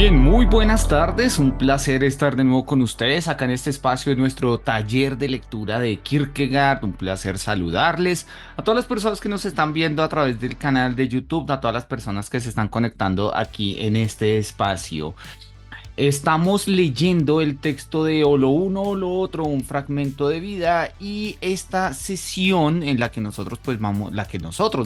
Bien, muy buenas tardes. Un placer estar de nuevo con ustedes acá en este espacio de nuestro taller de lectura de Kierkegaard. Un placer saludarles a todas las personas que nos están viendo a través del canal de YouTube, a todas las personas que se están conectando aquí en este espacio. Estamos leyendo el texto de O lo uno o lo otro, un fragmento de vida, y esta sesión en la que nosotros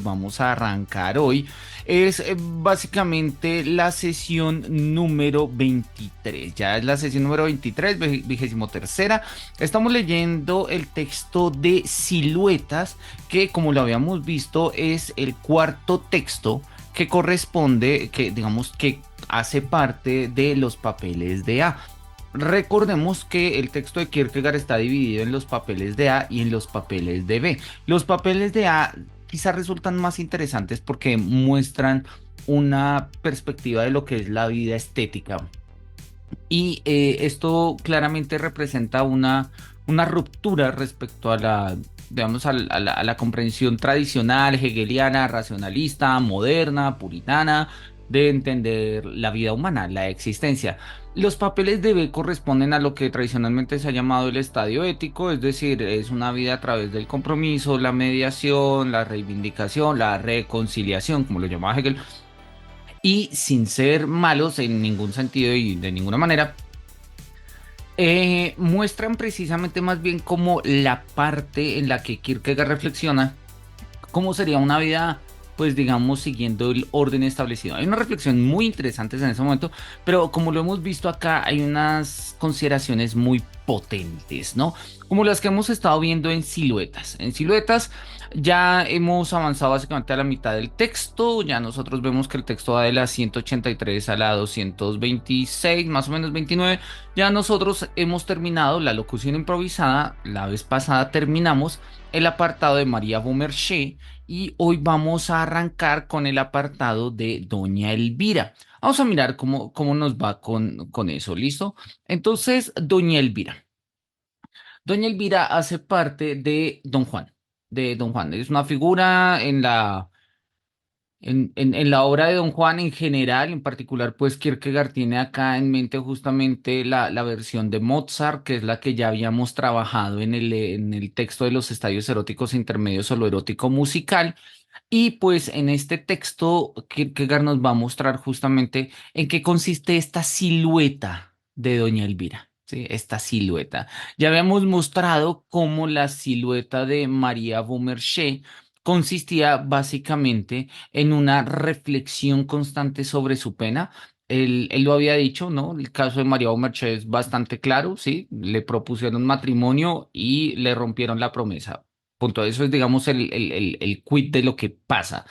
vamos a arrancar hoy es básicamente la sesión número 23. Ya es la sesión número 23, 23ª. Estamos leyendo el texto de Siluetas, que como lo habíamos visto es el cuarto texto que corresponde, que digamos que hace parte de los papeles de A. Recordemos que el texto de Kierkegaard está dividido en los papeles de A y en los papeles de B. Los papeles de A quizás resultan más interesantes porque muestran una perspectiva de lo que es la vida estética. Y esto claramente representa una ruptura respecto a digamos, a la comprensión tradicional, hegeliana, racionalista, moderna, puritana, de entender la vida humana, la existencia. Los papeles de B corresponden a lo que tradicionalmente se ha llamado el estadio ético, es decir, es una vida a través del compromiso, la mediación, la reivindicación, la reconciliación, como lo llamaba Hegel, y sin ser malos en ningún sentido y de ninguna manera, muestran precisamente más bien como la parte en la que Kierkegaard reflexiona cómo sería una vida, pues digamos, siguiendo el orden establecido. Hay unas reflexiones muy interesantes en ese momento, pero como lo hemos visto acá, hay unas consideraciones muy potentes, ¿no? Como las que hemos estado viendo en Siluetas. En Siluetas ya hemos avanzado básicamente a la mitad del texto, ya nosotros vemos que el texto va de la 183 a la 226, más o menos 29. Ya nosotros hemos terminado la locución improvisada, la vez pasada terminamos el apartado de María Beaumarchais y hoy vamos a arrancar con el apartado de Doña Elvira. Vamos a mirar cómo nos va con eso, ¿listo? Entonces, Doña Elvira. Doña Elvira hace parte de Don Juan, de Don Juan. Es una figura en la obra de Don Juan en general, en particular, pues Kierkegaard tiene acá en mente justamente la versión de Mozart, que es la que ya habíamos trabajado en el texto de los estadios eróticos intermedios o lo erótico musical. Y pues en este texto, Kierkegaard nos va a mostrar justamente en qué consiste esta silueta de Doña Elvira. Sí, esta silueta. Ya habíamos mostrado cómo la silueta de María Beaumarchais consistía básicamente en una reflexión constante sobre su pena. Él lo había dicho, ¿no? El caso de María Beaumarchais es bastante claro, ¿sí? Le propusieron matrimonio y le rompieron la promesa. Punto. Eso es, digamos, el quid de lo que pasa.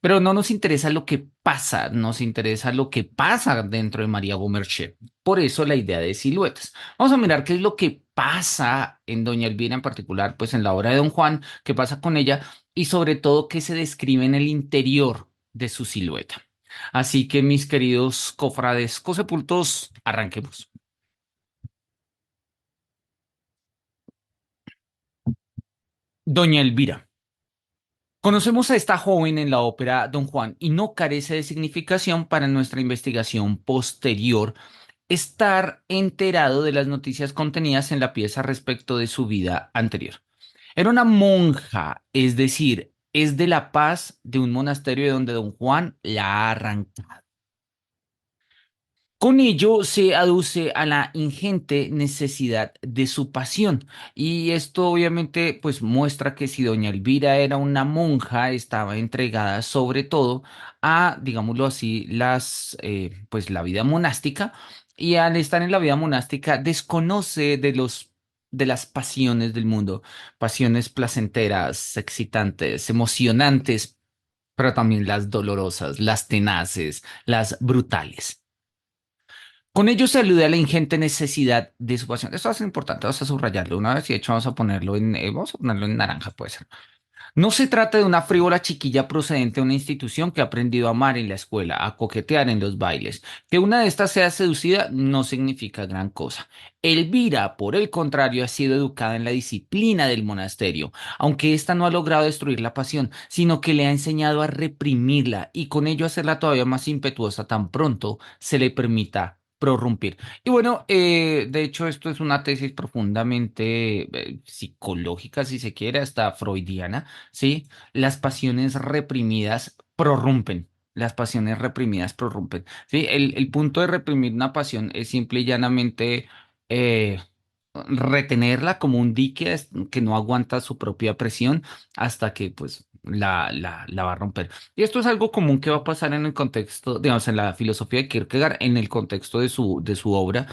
Pero no nos interesa lo que pasa, nos interesa lo que pasa dentro de María Beaumarchais. Por eso la idea de siluetas. Vamos a mirar qué es lo que pasa en Doña Elvira en particular, pues en la obra de Don Juan, qué pasa con ella y sobre todo qué se describe en el interior de su silueta. Así que mis queridos cofrades cosepultos, arranquemos. Doña Elvira. Conocemos a esta joven en la ópera Don Juan y no carece de significación para nuestra investigación posterior estar enterado de las noticias contenidas en la pieza respecto de su vida anterior. Era una monja, es decir, es de la paz de un monasterio de donde Don Juan la ha arrancado. Con ello se aduce a la ingente necesidad de su pasión y esto obviamente pues muestra que si doña Elvira era una monja estaba entregada sobre todo a, digámoslo así, pues la vida monástica, y al estar en la vida monástica desconoce de las pasiones del mundo, pasiones placenteras, excitantes, emocionantes, pero también las dolorosas, las tenaces, las brutales. Con ello se alude a la ingente necesidad de su pasión. Esto es importante, vamos a subrayarlo una vez y de hecho vamos a ponerlo en naranja, puede ser. No se trata de una frívola chiquilla procedente de una institución que ha aprendido a amar en la escuela, a coquetear en los bailes. Que una de estas sea seducida no significa gran cosa. Elvira, por el contrario, ha sido educada en la disciplina del monasterio, aunque ésta no ha logrado destruir la pasión, sino que le ha enseñado a reprimirla y con ello hacerla todavía más impetuosa tan pronto se le permita prorrumpir. Y bueno, de hecho esto es una tesis profundamente psicológica, si se quiere, hasta freudiana. ¿Sí? Las pasiones reprimidas prorrumpen. Las pasiones reprimidas prorrumpen. ¿Sí? El punto de reprimir una pasión es simple y llanamente eh, retenerla como un dique que no aguanta su propia presión hasta que pues la va a romper. Y esto es algo común que va a pasar en el contexto, digamos, en la filosofía de Kierkegaard, en el contexto de su obra.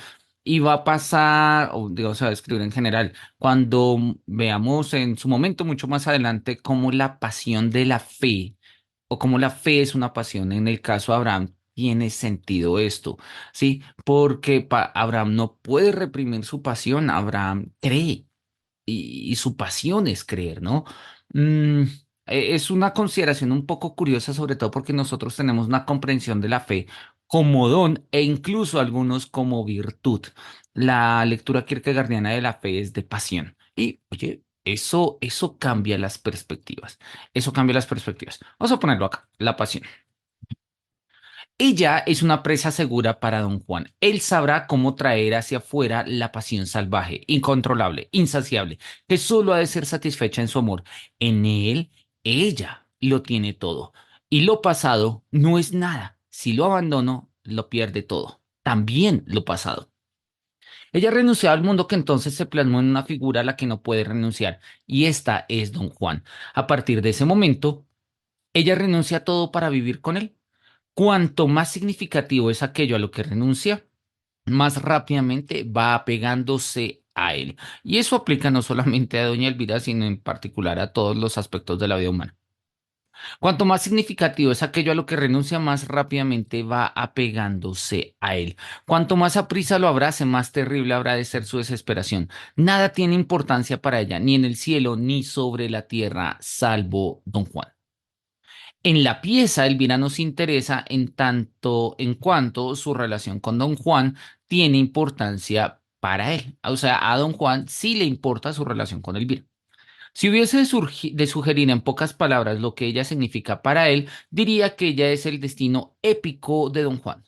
Y va a pasar, o digamos, se va a escribir en general cuando veamos en su momento mucho más adelante cómo la pasión de la fe o cómo la fe es una pasión, en el caso de Abraham tiene sentido esto, ¿sí? Porque Abraham no puede reprimir su pasión, Abraham cree y su pasión es creer, ¿no? Mm, es una consideración un poco curiosa, sobre todo porque nosotros tenemos una comprensión de la fe como don e incluso algunos como virtud. La lectura kierkegaardiana de la fe es de pasión. Y, oye, eso cambia las perspectivas. Eso cambia las perspectivas. Vamos a ponerlo acá, la pasión. Ella es una presa segura para don Juan. Él sabrá cómo traer hacia afuera la pasión salvaje, incontrolable, insaciable, que solo ha de ser satisfecha en su amor. En él, ella lo tiene todo. Y lo pasado no es nada. Si lo abandono, lo pierde todo. También lo pasado. Ella renunció al mundo que entonces se plasmó en una figura a la que no puede renunciar. Y esta es don Juan. A partir de ese momento, ella renuncia a todo para vivir con él. Cuanto más significativo es aquello a lo que renuncia, más rápidamente va apegándose a él. Y eso aplica no solamente a doña Elvira, sino en particular a todos los aspectos de la vida humana. Cuanto más significativo es aquello a lo que renuncia, más rápidamente va apegándose a él. Cuanto más aprisa lo abrace, más terrible habrá de ser su desesperación. Nada tiene importancia para ella, ni en el cielo, ni sobre la tierra, salvo don Juan. En la pieza, Elvira nos interesa en tanto en cuanto su relación con Don Juan tiene importancia para él. O sea, a Don Juan sí le importa su relación con Elvira. Si hubiese de sugerir en pocas palabras lo que ella significa para él, diría que ella es el destino épico de Don Juan.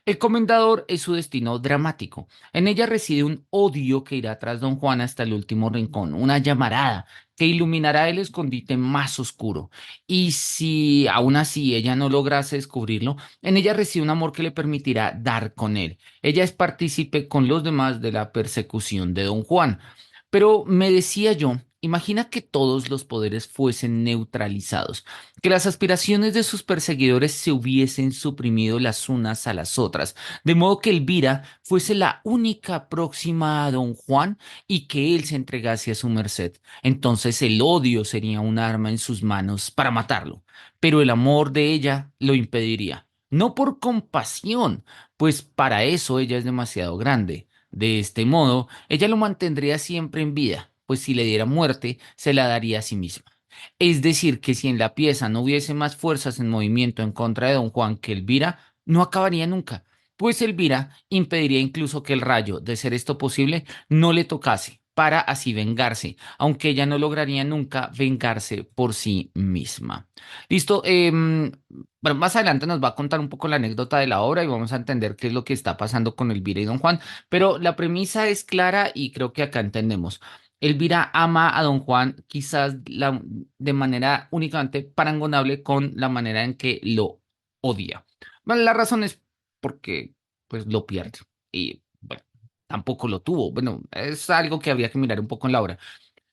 El comendador es su destino dramático. En ella reside un odio que irá tras Don Juan hasta el último rincón, una llamarada que iluminará el escondite más oscuro. Y si aún así ella no lograse descubrirlo, en ella reside un amor que le permitirá dar con él. Ella es partícipe con los demás de la persecución de Don Juan. Pero me decía yo, imagina que todos los poderes fuesen neutralizados, que las aspiraciones de sus perseguidores se hubiesen suprimido las unas a las otras, de modo que Elvira fuese la única próxima a don Juan y que él se entregase a su merced. Entonces el odio sería un arma en sus manos para matarlo, pero el amor de ella lo impediría. No por compasión, pues para eso ella es demasiado grande. De este modo, ella lo mantendría siempre en vida, pues si le diera muerte, se la daría a sí misma. Es decir, que si en la pieza no hubiese más fuerzas en movimiento en contra de don Juan que Elvira, no acabaría nunca, pues Elvira impediría incluso que el rayo, de ser esto posible, no le tocase, para así vengarse, aunque ella no lograría nunca vengarse por sí misma. Listo, bueno, más adelante nos va a contar un poco la anécdota de la obra y vamos a entender qué es lo que está pasando con Elvira y don Juan, pero la premisa es clara y creo que acá entendemos. Elvira ama a don Juan quizás de manera únicamente parangonable con la manera en que lo odia. Bueno, la razón es porque pues lo pierde y bueno, tampoco lo tuvo. Bueno, es algo que habría que mirar un poco en la obra,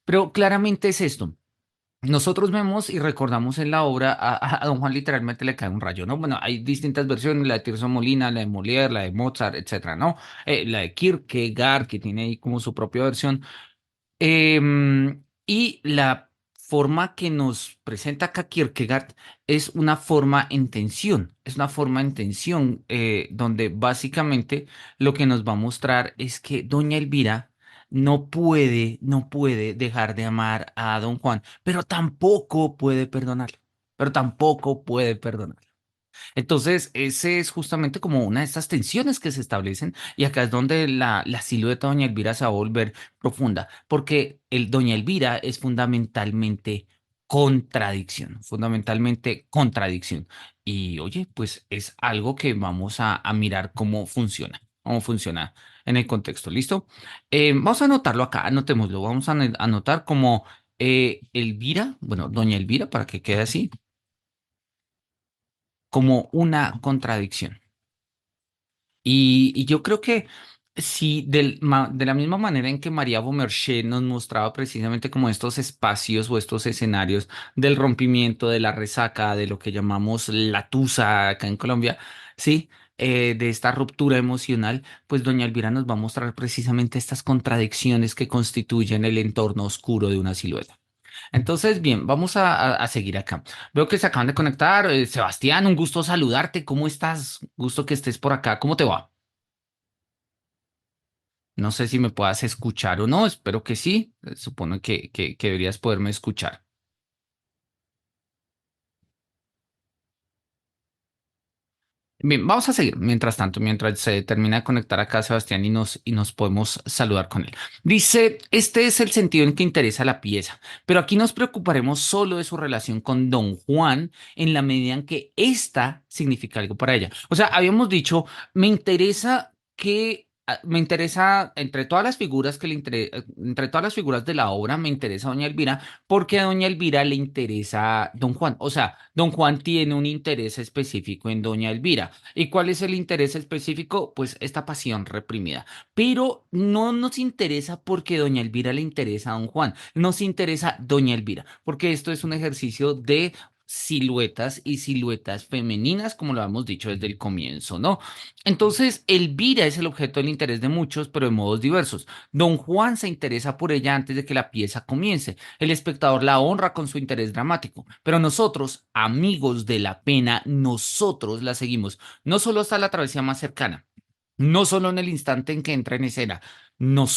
pero claramente es esto. Nosotros vemos y recordamos en la obra a don Juan literalmente le cae un rayo, ¿no? Bueno, hay distintas versiones, la de Tirso Molina, la de Molière, la de Mozart, etcétera, ¿no? La de Kierkegaard, que tiene ahí como su propia versión. Y la forma que nos presenta acá Kierkegaard es una forma en tensión, es una forma en tensión, donde básicamente lo que nos va a mostrar es que doña Elvira no puede dejar de amar a Don Juan, pero tampoco puede perdonarlo, pero tampoco puede perdonarlo. Entonces, ese es justamente como una de estas tensiones que se establecen y acá es donde la silueta de Doña Elvira se va a volver profunda, porque Doña Elvira es fundamentalmente contradicción. Y oye, pues es algo que vamos a mirar cómo funciona en el contexto. ¿Listo? Vamos a anotarlo acá, anotémoslo, vamos a anotar como Elvira, bueno, Doña Elvira, para que quede así, como una contradicción. Y yo creo que si de la misma manera en que María Beaumarchais nos mostraba precisamente como estos espacios o estos escenarios del rompimiento, de la resaca, de lo que llamamos la tusa acá en Colombia, sí, de esta ruptura emocional, pues doña Elvira nos va a mostrar precisamente estas contradicciones que constituyen el entorno oscuro de una silueta. Entonces, bien, vamos a seguir acá. Veo que se acaban de conectar. Sebastián, un gusto saludarte. ¿Cómo estás? Gusto que estés por acá. ¿Cómo te va? No sé si me puedas escuchar o no. Espero que sí. Supongo que deberías poderme escuchar. Bien, vamos a seguir. Mientras tanto, mientras se termina de conectar acá Sebastián y nos podemos saludar con él. Dice, este es el sentido en que interesa la pieza, pero aquí nos preocuparemos solo de su relación con Don Juan en la medida en que ésta significa algo para ella. O sea, habíamos dicho, me interesa entre todas las figuras entre todas las figuras de la obra, me interesa Doña Elvira porque a doña Elvira le interesa Don Juan. O sea, Don Juan tiene un interés específico en doña Elvira. ¿Y cuál es el interés específico? Pues esta pasión reprimida. Pero no nos interesa porque doña Elvira le interesa a Don Juan. Nos interesa doña Elvira, porque esto es un ejercicio de siluetas y siluetas femeninas, como lo hemos dicho desde el comienzo, ¿no? Entonces, Elvira es el objeto del interés de muchos, pero de modos diversos. Don Juan se interesa por ella antes de que la pieza comience. El espectador la honra con su interés dramático, pero nosotros, amigos de la pena, nosotros la seguimos, no solo hasta la travesía más cercana, no solo en el instante en que entra en escena, no,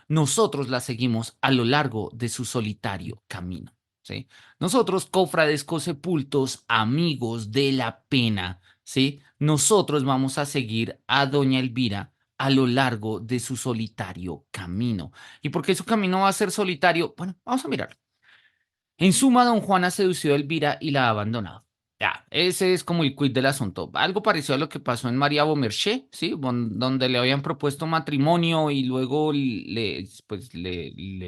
nosotros la seguimos a lo largo de su solitario camino. ¿Sí? Nosotros, cofrades sepultos, amigos de la pena, ¿sí? Nosotros vamos a seguir a Doña Elvira a lo largo de su solitario camino. ¿Y por qué su camino va a ser solitario? Bueno, vamos a mirar. En suma, don Juan ha seducido a Elvira y la ha abandonado. Ya, ese es como el quid del asunto. Algo parecido a lo que pasó en María Beaumarchais, ¿sí? Donde le habían propuesto matrimonio y luego le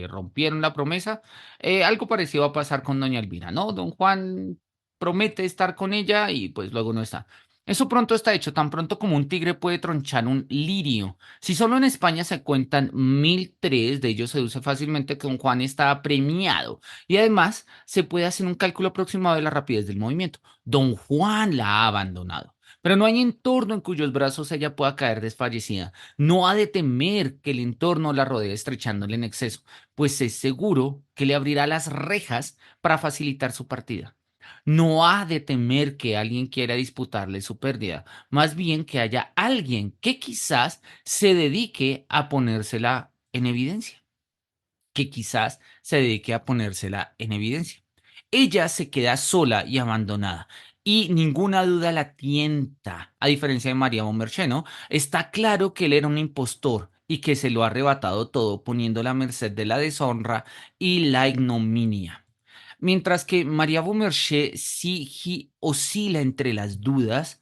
rompieron la promesa. Algo parecido va a pasar con doña Elvira, ¿no? Don Juan promete estar con ella y pues luego no está. Eso pronto está hecho, tan pronto como un tigre puede tronchar un lirio. Si solo en España se cuentan 1003, de ellos se deduce fácilmente que don Juan está premiado. Y además se puede hacer un cálculo aproximado de la rapidez del movimiento. Don Juan la ha abandonado, pero no hay entorno en cuyos brazos ella pueda caer desfallecida. No ha de temer que el entorno la rodee estrechándole en exceso, pues es seguro que le abrirá las rejas para facilitar su partida. No ha de temer que alguien quiera disputarle su pérdida, más bien que haya alguien que quizás se dedique a ponérsela en evidencia, que quizás se dedique a ponérsela en evidencia. Ella se queda sola y abandonada. Y ninguna duda la tienta, a diferencia de María Beaumarchais, ¿no? Está claro que él era un impostor y que se lo ha arrebatado todo poniéndola a merced de la deshonra y la ignominia. Mientras que María Beaumarchais sí oscila entre las dudas,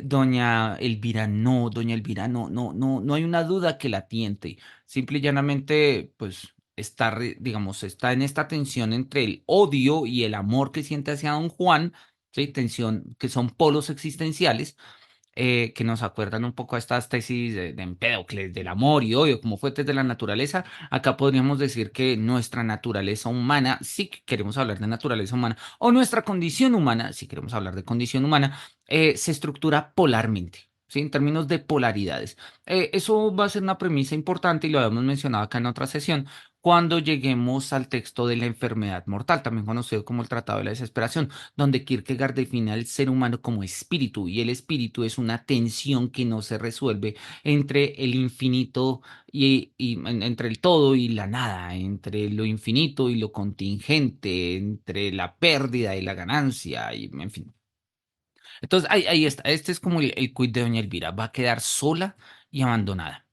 doña Elvira no hay una duda que la tiente. Simple y llanamente, pues está, digamos, está en esta tensión entre el odio y el amor que siente hacia don Juan, ¿sí? Tensión que son polos existenciales que nos acuerdan un poco a estas tesis de Empédocles, del amor y odio como fuentes de la naturaleza. Acá podríamos decir que nuestra naturaleza humana, si queremos hablar de naturaleza humana, o nuestra condición humana, si queremos hablar de condición humana, se estructura polarmente. ¿Sí? En términos de polaridades. Eso va a ser una premisa importante y lo habíamos mencionado acá en otra sesión. cuando lleguemos al texto de la enfermedad mortal, también conocido como el Tratado de la Desesperación, donde Kierkegaard define al ser humano como espíritu, y el espíritu es una tensión que no se resuelve entre el infinito entre el todo y la nada, entre lo infinito y lo contingente, entre la pérdida y la ganancia, y en fin. Entonces, ahí está. Este es como el quid de Doña Elvira. Va a quedar sola y abandonada.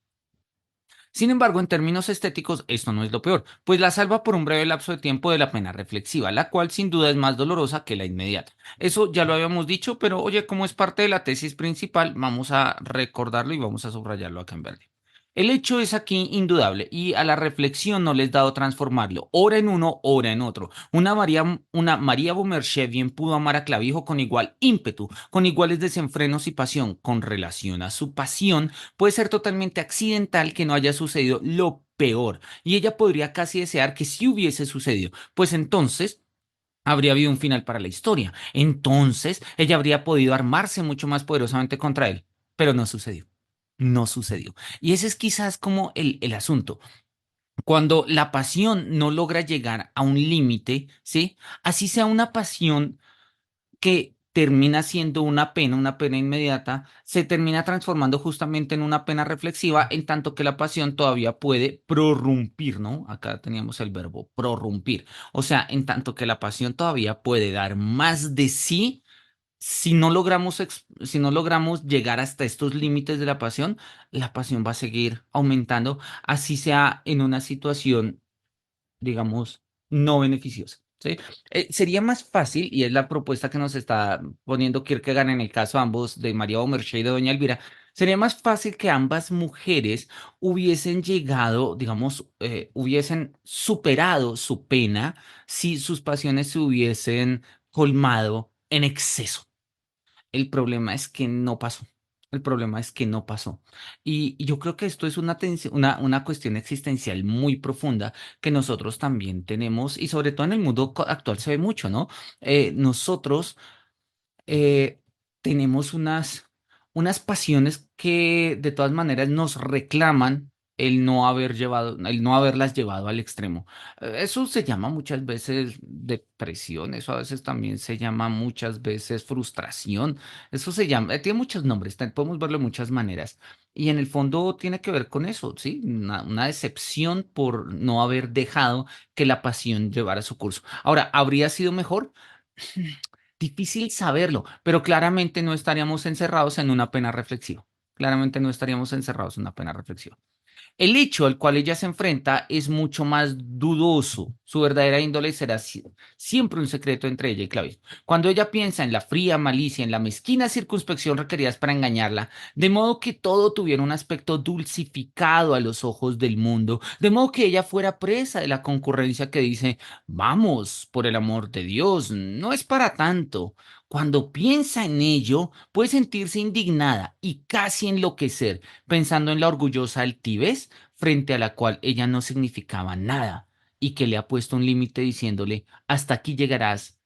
Sin embargo, en términos estéticos, esto no es lo peor, pues la salva por un breve lapso de tiempo de la pena reflexiva, la cual sin duda es más dolorosa que la inmediata. Eso ya lo habíamos dicho, pero oye, como es parte de la tesis principal, vamos a recordarlo y vamos a subrayarlo acá en verde. El hecho es aquí indudable y a la reflexión no les dado transformarlo, ora en uno, ora en otro. Una María Bomerché bien pudo amar a Clavijo con igual ímpetu, con iguales desenfrenos y pasión. Con relación a su pasión, puede ser totalmente accidental que no haya sucedido lo peor, y ella podría casi desear que sí hubiese sucedido, pues entonces habría habido un final para la historia. Entonces ella habría podido armarse mucho más poderosamente contra él, pero no sucedió. No sucedió. Y ese es quizás como el asunto. Cuando la pasión no logra llegar a un límite, ¿sí? Así sea una pasión que termina siendo una pena inmediata, se termina transformando justamente en una pena reflexiva, en tanto que la pasión todavía puede prorrumpir, ¿no? Acá teníamos el verbo prorrumpir. O sea, en tanto que la pasión todavía puede dar más de sí. Si no logramos llegar hasta estos límites de la pasión va a seguir aumentando, así sea en una situación, digamos, no beneficiosa. ¿Sí? Sería más fácil, y es la propuesta que nos está poniendo Kierkegaard en el caso ambos de María Beaumarchais y de Doña Elvira, sería más fácil que ambas mujeres hubiesen llegado, digamos, hubiesen superado su pena si sus pasiones se hubiesen colmado en exceso. El problema es que no pasó. El problema es que no pasó. Y yo creo que esto es una cuestión existencial muy profunda que nosotros también tenemos y sobre todo en el mundo actual se ve mucho, ¿no? Nosotros eh, tenemos unas pasiones que de todas maneras nos reclaman el no haberlas llevado al extremo. Eso se llama muchas veces depresión, eso a veces también se llama muchas veces frustración, eso se llama, tiene muchos nombres, podemos verlo de muchas maneras. Y en el fondo tiene que ver con eso, ¿sí? Una decepción por no haber dejado que la pasión llevara su curso. Ahora, ¿habría sido mejor? Difícil saberlo, pero claramente no estaríamos encerrados en una pena reflexiva. Claramente no estaríamos encerrados en una pena reflexiva. El hecho al cual ella se enfrenta es mucho más dudoso. Su verdadera índole será siempre un secreto entre ella y Claudio. Cuando ella piensa en la fría malicia, en la mezquina circunspección requeridas para engañarla, de modo que todo tuviera un aspecto dulcificado a los ojos del mundo, de modo que ella fuera presa de la concurrencia que dice, vamos, por el amor de Dios, no es para tanto. Cuando piensa en ello, puede sentirse indignada y casi enloquecer pensando en la orgullosa altivez frente a la cual ella no significaba nada y que le ha puesto un límite diciéndole, hasta aquí llegarás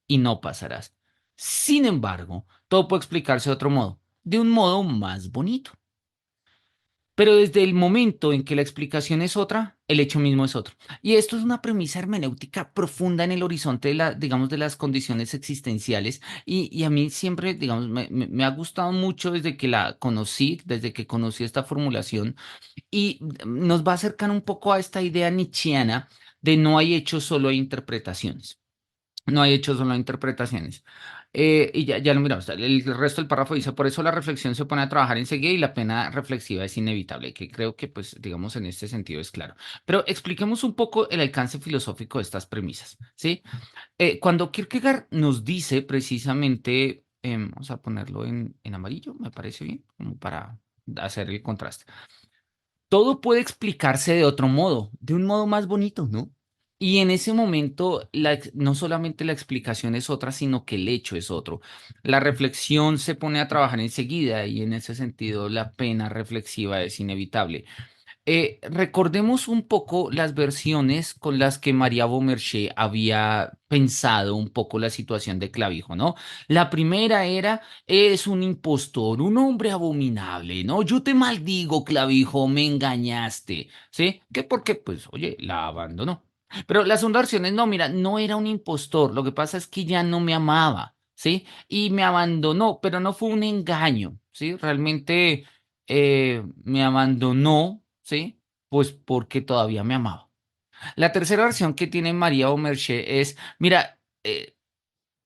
y no pasarás. Sin embargo, todo puede explicarse de otro modo, de un modo más bonito. Pero desde el momento en que la explicación es otra, el hecho mismo es otro. Y esto es una premisa hermenéutica profunda en el horizonte digamos, de las condiciones existenciales. Y a mí siempre, digamos, me ha gustado mucho desde que la conocí, desde que conocí esta formulación, y nos va a acercar un poco a esta idea nietzscheana de no hay hechos, solo hay interpretaciones. No hay hechos, solo hay interpretaciones. Y ya lo miramos. El resto del párrafo dice, por eso la reflexión se pone a trabajar enseguida y la pena reflexiva es inevitable, que creo que, pues, digamos, en este sentido es claro. Pero expliquemos un poco el alcance filosófico de estas premisas, ¿sí? Cuando Kierkegaard nos dice precisamente, vamos a ponerlo en amarillo, me parece bien, como para hacer el contraste. Todo puede explicarse de otro modo, de un modo más bonito, ¿no? Y en ese momento, no solamente la explicación es otra, sino que el hecho es otro. La reflexión se pone a trabajar enseguida y en ese sentido la pena reflexiva es inevitable. Recordemos un poco las versiones con las que María Beaumarchais había pensado un poco la situación de Clavijo, ¿no? La primera era, es un impostor, un hombre abominable, ¿no? Yo te maldigo, Clavijo, me engañaste, ¿sí? ¿Qué? Porque, pues, oye, la abandonó. Pero las segunda versión es, no, mira, no era un impostor, lo que pasa es que ya no me amaba, ¿sí? Y me abandonó, pero no fue un engaño, ¿sí? Realmente me abandonó, ¿sí? Pues porque todavía me amaba. La tercera versión que tiene María Beaumarchais es, mira,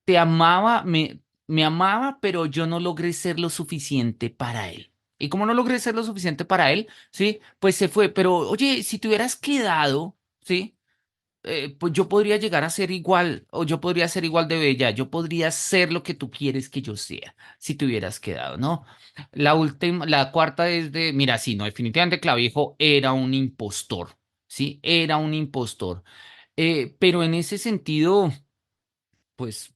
te amaba, me amaba, pero yo no logré ser lo suficiente para él. Y como no logré ser lo suficiente para él, ¿sí? Pues se fue. Pero oye, si te hubieras quedado, ¿sí? Pues yo podría llegar a ser igual, o yo podría ser igual de bella, yo podría ser lo que tú quieres que yo sea, si te hubieras quedado, ¿no? La última, la cuarta es de, mira, sí, no, definitivamente Clavijo era un impostor, ¿sí? Era un impostor. Pero en ese sentido, pues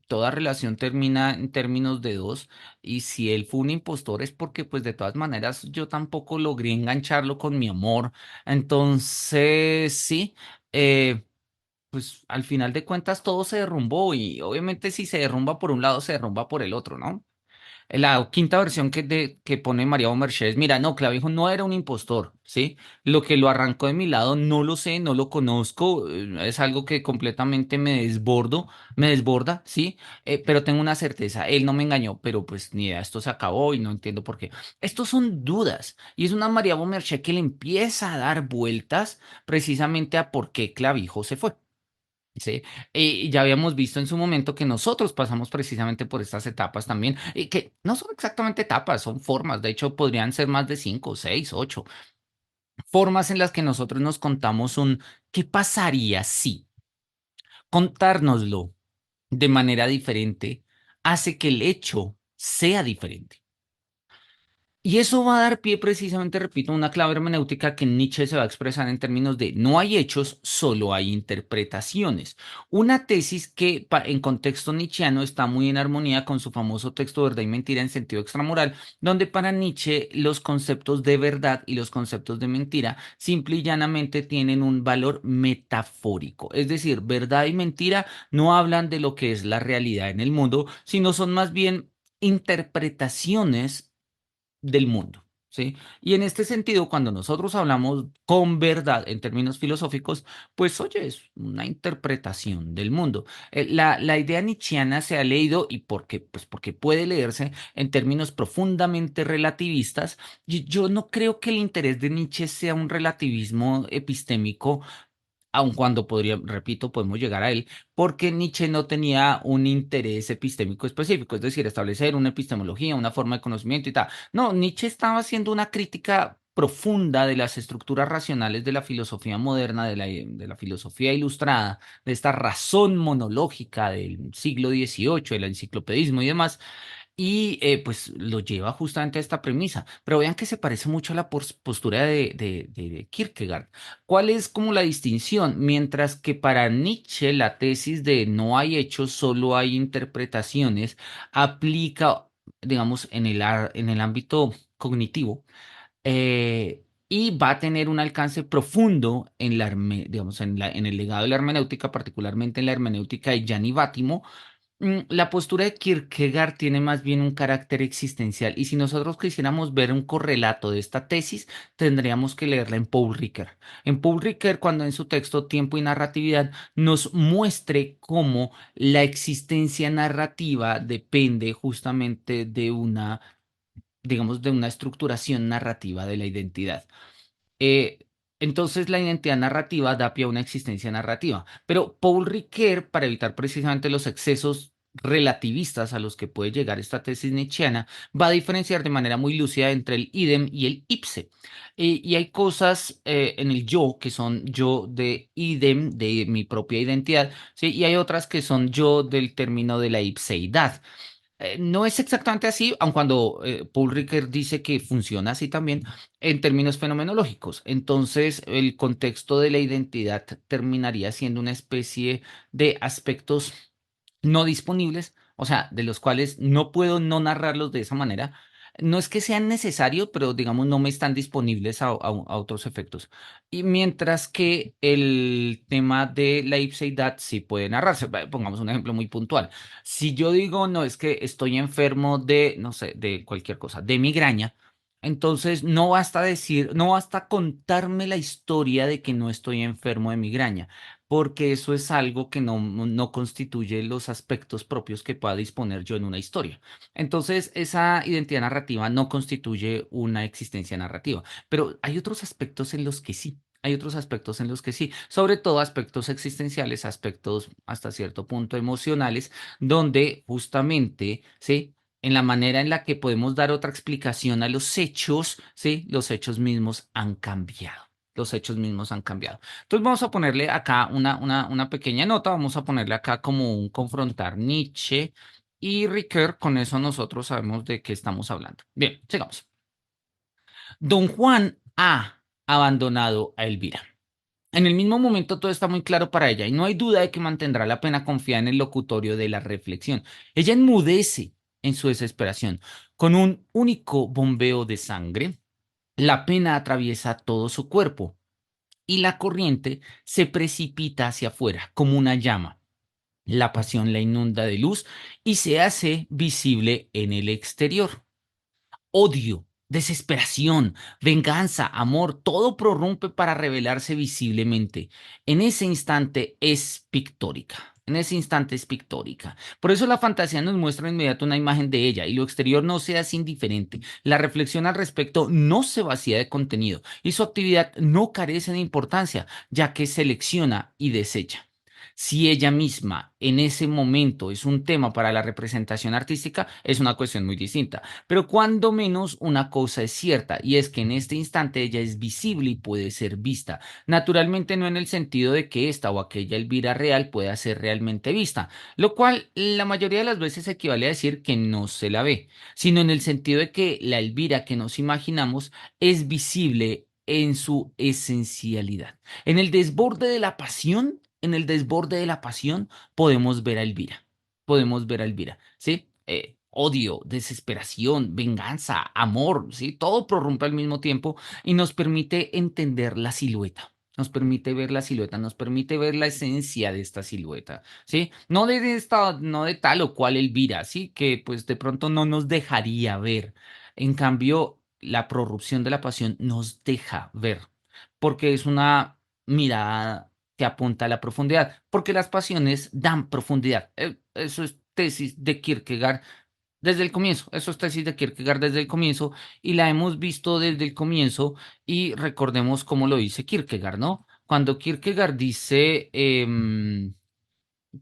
toda relación termina en términos de dos, y si él fue un impostor es porque pues de todas maneras yo tampoco logré engancharlo con mi amor, entonces sí. eh, pues al final de cuentas todo se derrumbó y obviamente si se derrumba por un lado, se derrumba por el otro, ¿no? La quinta versión que pone María Beaumarchais es, mira, no, Clavijo no era un impostor, ¿sí? Lo que lo arrancó de mi lado no lo sé, no lo conozco, es algo que completamente me desborda, ¿sí? Pero tengo una certeza, él no me engañó, pero pues ni idea, esto se acabó y no entiendo por qué. Estos son dudas y es una María Beaumarchais que le empieza a dar vueltas precisamente a por qué Clavijo se fue. Sí, y ya habíamos visto en su momento que nosotros pasamos precisamente por estas etapas también, y que no son exactamente etapas, son formas, de hecho podrían ser más de cinco, seis, ocho, formas en las que nosotros nos contamos un ¿qué pasaría si? Contárnoslo de manera diferente hace que el hecho sea diferente. Y eso va a dar pie precisamente, repito, a una clave hermenéutica que Nietzsche se va a expresar en términos de no hay hechos, solo hay interpretaciones. Una tesis que en contexto nietzscheano está muy en armonía con su famoso texto Verdad y Mentira en sentido extramoral, donde para Nietzsche los conceptos de verdad y los conceptos de mentira simple y llanamente tienen un valor metafórico. Es decir, verdad y mentira no hablan de lo que es la realidad en el mundo, sino son más bien interpretaciones del mundo, ¿sí? Y en este sentido, cuando nosotros hablamos con verdad en términos filosóficos, pues oye, es una interpretación del mundo. La idea nietzscheana se ha leído y porque puede leerse en términos profundamente relativistas. Y yo no creo que el interés de Nietzsche sea un relativismo epistémico, aun cuando podría, repito, podemos llegar a él, porque Nietzsche no tenía un interés epistémico específico, es decir, establecer una epistemología, una forma de conocimiento y tal. No, Nietzsche estaba haciendo una crítica profunda de las estructuras racionales de la filosofía moderna, de la filosofía ilustrada, de esta razón monológica del siglo XVIII, el enciclopedismo y demás, y pues lo lleva justamente a esta premisa. Pero vean que se parece mucho a la postura de Kierkegaard. ¿Cuál es como la distinción? Mientras que para Nietzsche la tesis de no hay hechos, solo hay interpretaciones, aplica, digamos, en el ámbito cognitivo, y va a tener un alcance profundo en digamos, en el legado de la hermenéutica, particularmente en la hermenéutica de Gianni Vattimo. La postura de Kierkegaard tiene más bien un carácter existencial, y si nosotros quisiéramos ver un correlato de esta tesis, tendríamos que leerla en Paul Ricoeur. En Paul Ricoeur, cuando en su texto Tiempo y Narratividad nos muestre cómo la existencia narrativa depende justamente de una, digamos, de una estructuración narrativa de la identidad. Eh, entonces la identidad narrativa da pie a una existencia narrativa. Pero Paul Ricoeur, para evitar precisamente los excesos relativistas a los que puede llegar esta tesis nietzscheana, va a diferenciar de manera muy lúcida entre el idem y el ipse. Y hay cosas en el yo que son yo de idem, de mi propia identidad, ¿sí? Y hay otras que son yo del término de la ipseidad. No es exactamente así, aun cuando Paul Ricoeur dice que funciona así también en términos fenomenológicos. Entonces, el contexto de la identidad terminaría siendo una especie de aspectos no disponibles, o sea, de los cuales no puedo no narrarlos de esa manera, no es que sean necesarios, pero digamos no me están disponibles a otros efectos. Y mientras que el tema de la ipseidad sí puede narrarse. Pongamos un ejemplo muy puntual. Si yo digo, no, es que estoy enfermo de, no sé, de cualquier cosa, de migraña, entonces no basta decir, no basta contarme la historia de que no estoy enfermo de migraña, porque eso es algo que no constituye los aspectos propios que pueda disponer yo en una historia. Entonces, esa identidad narrativa no constituye una existencia narrativa, pero hay otros aspectos en los que sí. Hay otros aspectos en los que sí, sobre todo aspectos existenciales, aspectos hasta cierto punto emocionales, donde justamente, ¿sí? En la manera en la que podemos dar otra explicación a los hechos, ¿sí? Los hechos mismos han cambiado. Los hechos mismos han cambiado. Entonces vamos a ponerle acá una pequeña nota, vamos a ponerle acá como un confrontar Nietzsche y Ricoeur, con eso nosotros sabemos de qué estamos hablando. Bien, sigamos. Don Juan ha abandonado a Elvira. En el mismo momento todo está muy claro para ella y no hay duda de que mantendrá la pena confiada en el locutorio de la reflexión. Ella enmudece en su desesperación. Con un único bombeo de sangre, la pena atraviesa todo su cuerpo y la corriente se precipita hacia afuera como una llama. La pasión la inunda de luz y se hace visible en el exterior. Odio, desesperación, venganza, amor, todo prorrumpe para revelarse visiblemente. En ese instante es pictórica. En ese instante es pictórica. Por eso la fantasía nos muestra de inmediato una imagen de ella y lo exterior no se hace indiferente. La reflexión al respecto no se vacía de contenido y su actividad no carece de importancia, ya que selecciona y desecha. Si ella misma en ese momento es un tema para la representación artística, es una cuestión muy distinta. Pero cuando menos una cosa es cierta, y es que en este instante ella es visible y puede ser vista. Naturalmente no en el sentido de que esta o aquella Elvira real pueda ser realmente vista, lo cual la mayoría de las veces equivale a decir que no se la ve, sino en el sentido de que la Elvira que nos imaginamos es visible en su esencialidad. En el desborde de la pasión, en el desborde de la pasión, podemos ver a Elvira. Podemos ver a Elvira, ¿sí? Odio, desesperación, venganza, amor, ¿sí? Todo prorrumpe al mismo tiempo y nos permite entender la silueta. Nos permite ver la silueta, nos permite ver la esencia de esta silueta, ¿sí? No de esta, no de tal o cual Elvira, ¿sí? Que pues de pronto no nos dejaría ver. En cambio, la prorrupción de la pasión nos deja ver, porque es una mirada que apunta a la profundidad, porque las pasiones dan profundidad. Eso es tesis de Kierkegaard desde el comienzo, eso es tesis de Kierkegaard desde el comienzo y la hemos visto desde el comienzo y recordemos cómo lo dice Kierkegaard, ¿no? Cuando Kierkegaard dice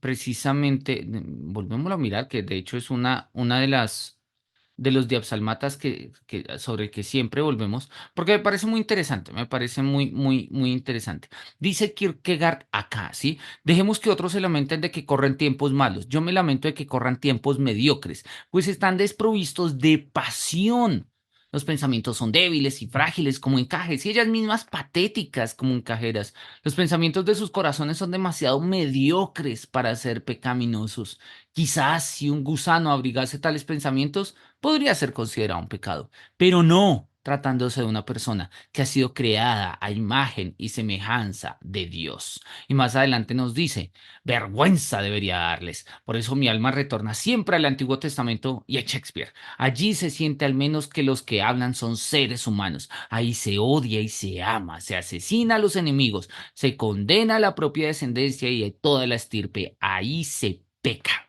precisamente, volvémoslo a mirar, que de hecho es una de las de los diapsalmatas sobre el que siempre volvemos, porque me parece muy interesante, me parece muy interesante. Dice Kierkegaard acá, ¿sí? Dejemos que otros se lamenten de que corren tiempos malos. Yo me lamento de que corran tiempos mediocres, pues están desprovistos de pasión. Los pensamientos son débiles y frágiles como encajes y ellas mismas patéticas como encajeras. Los pensamientos de sus corazones son demasiado mediocres para ser pecaminosos. Quizás si un gusano abrigase tales pensamientos, podría ser considerado un pecado, pero no tratándose de una persona que ha sido creada a imagen y semejanza de Dios. Y más adelante nos dice, vergüenza debería darles. Por eso mi alma retorna siempre al Antiguo Testamento y a Shakespeare. Allí se siente al menos que los que hablan son seres humanos. Ahí se odia y se ama, se asesina a los enemigos, se condena a la propia descendencia y a toda la estirpe. Ahí se peca.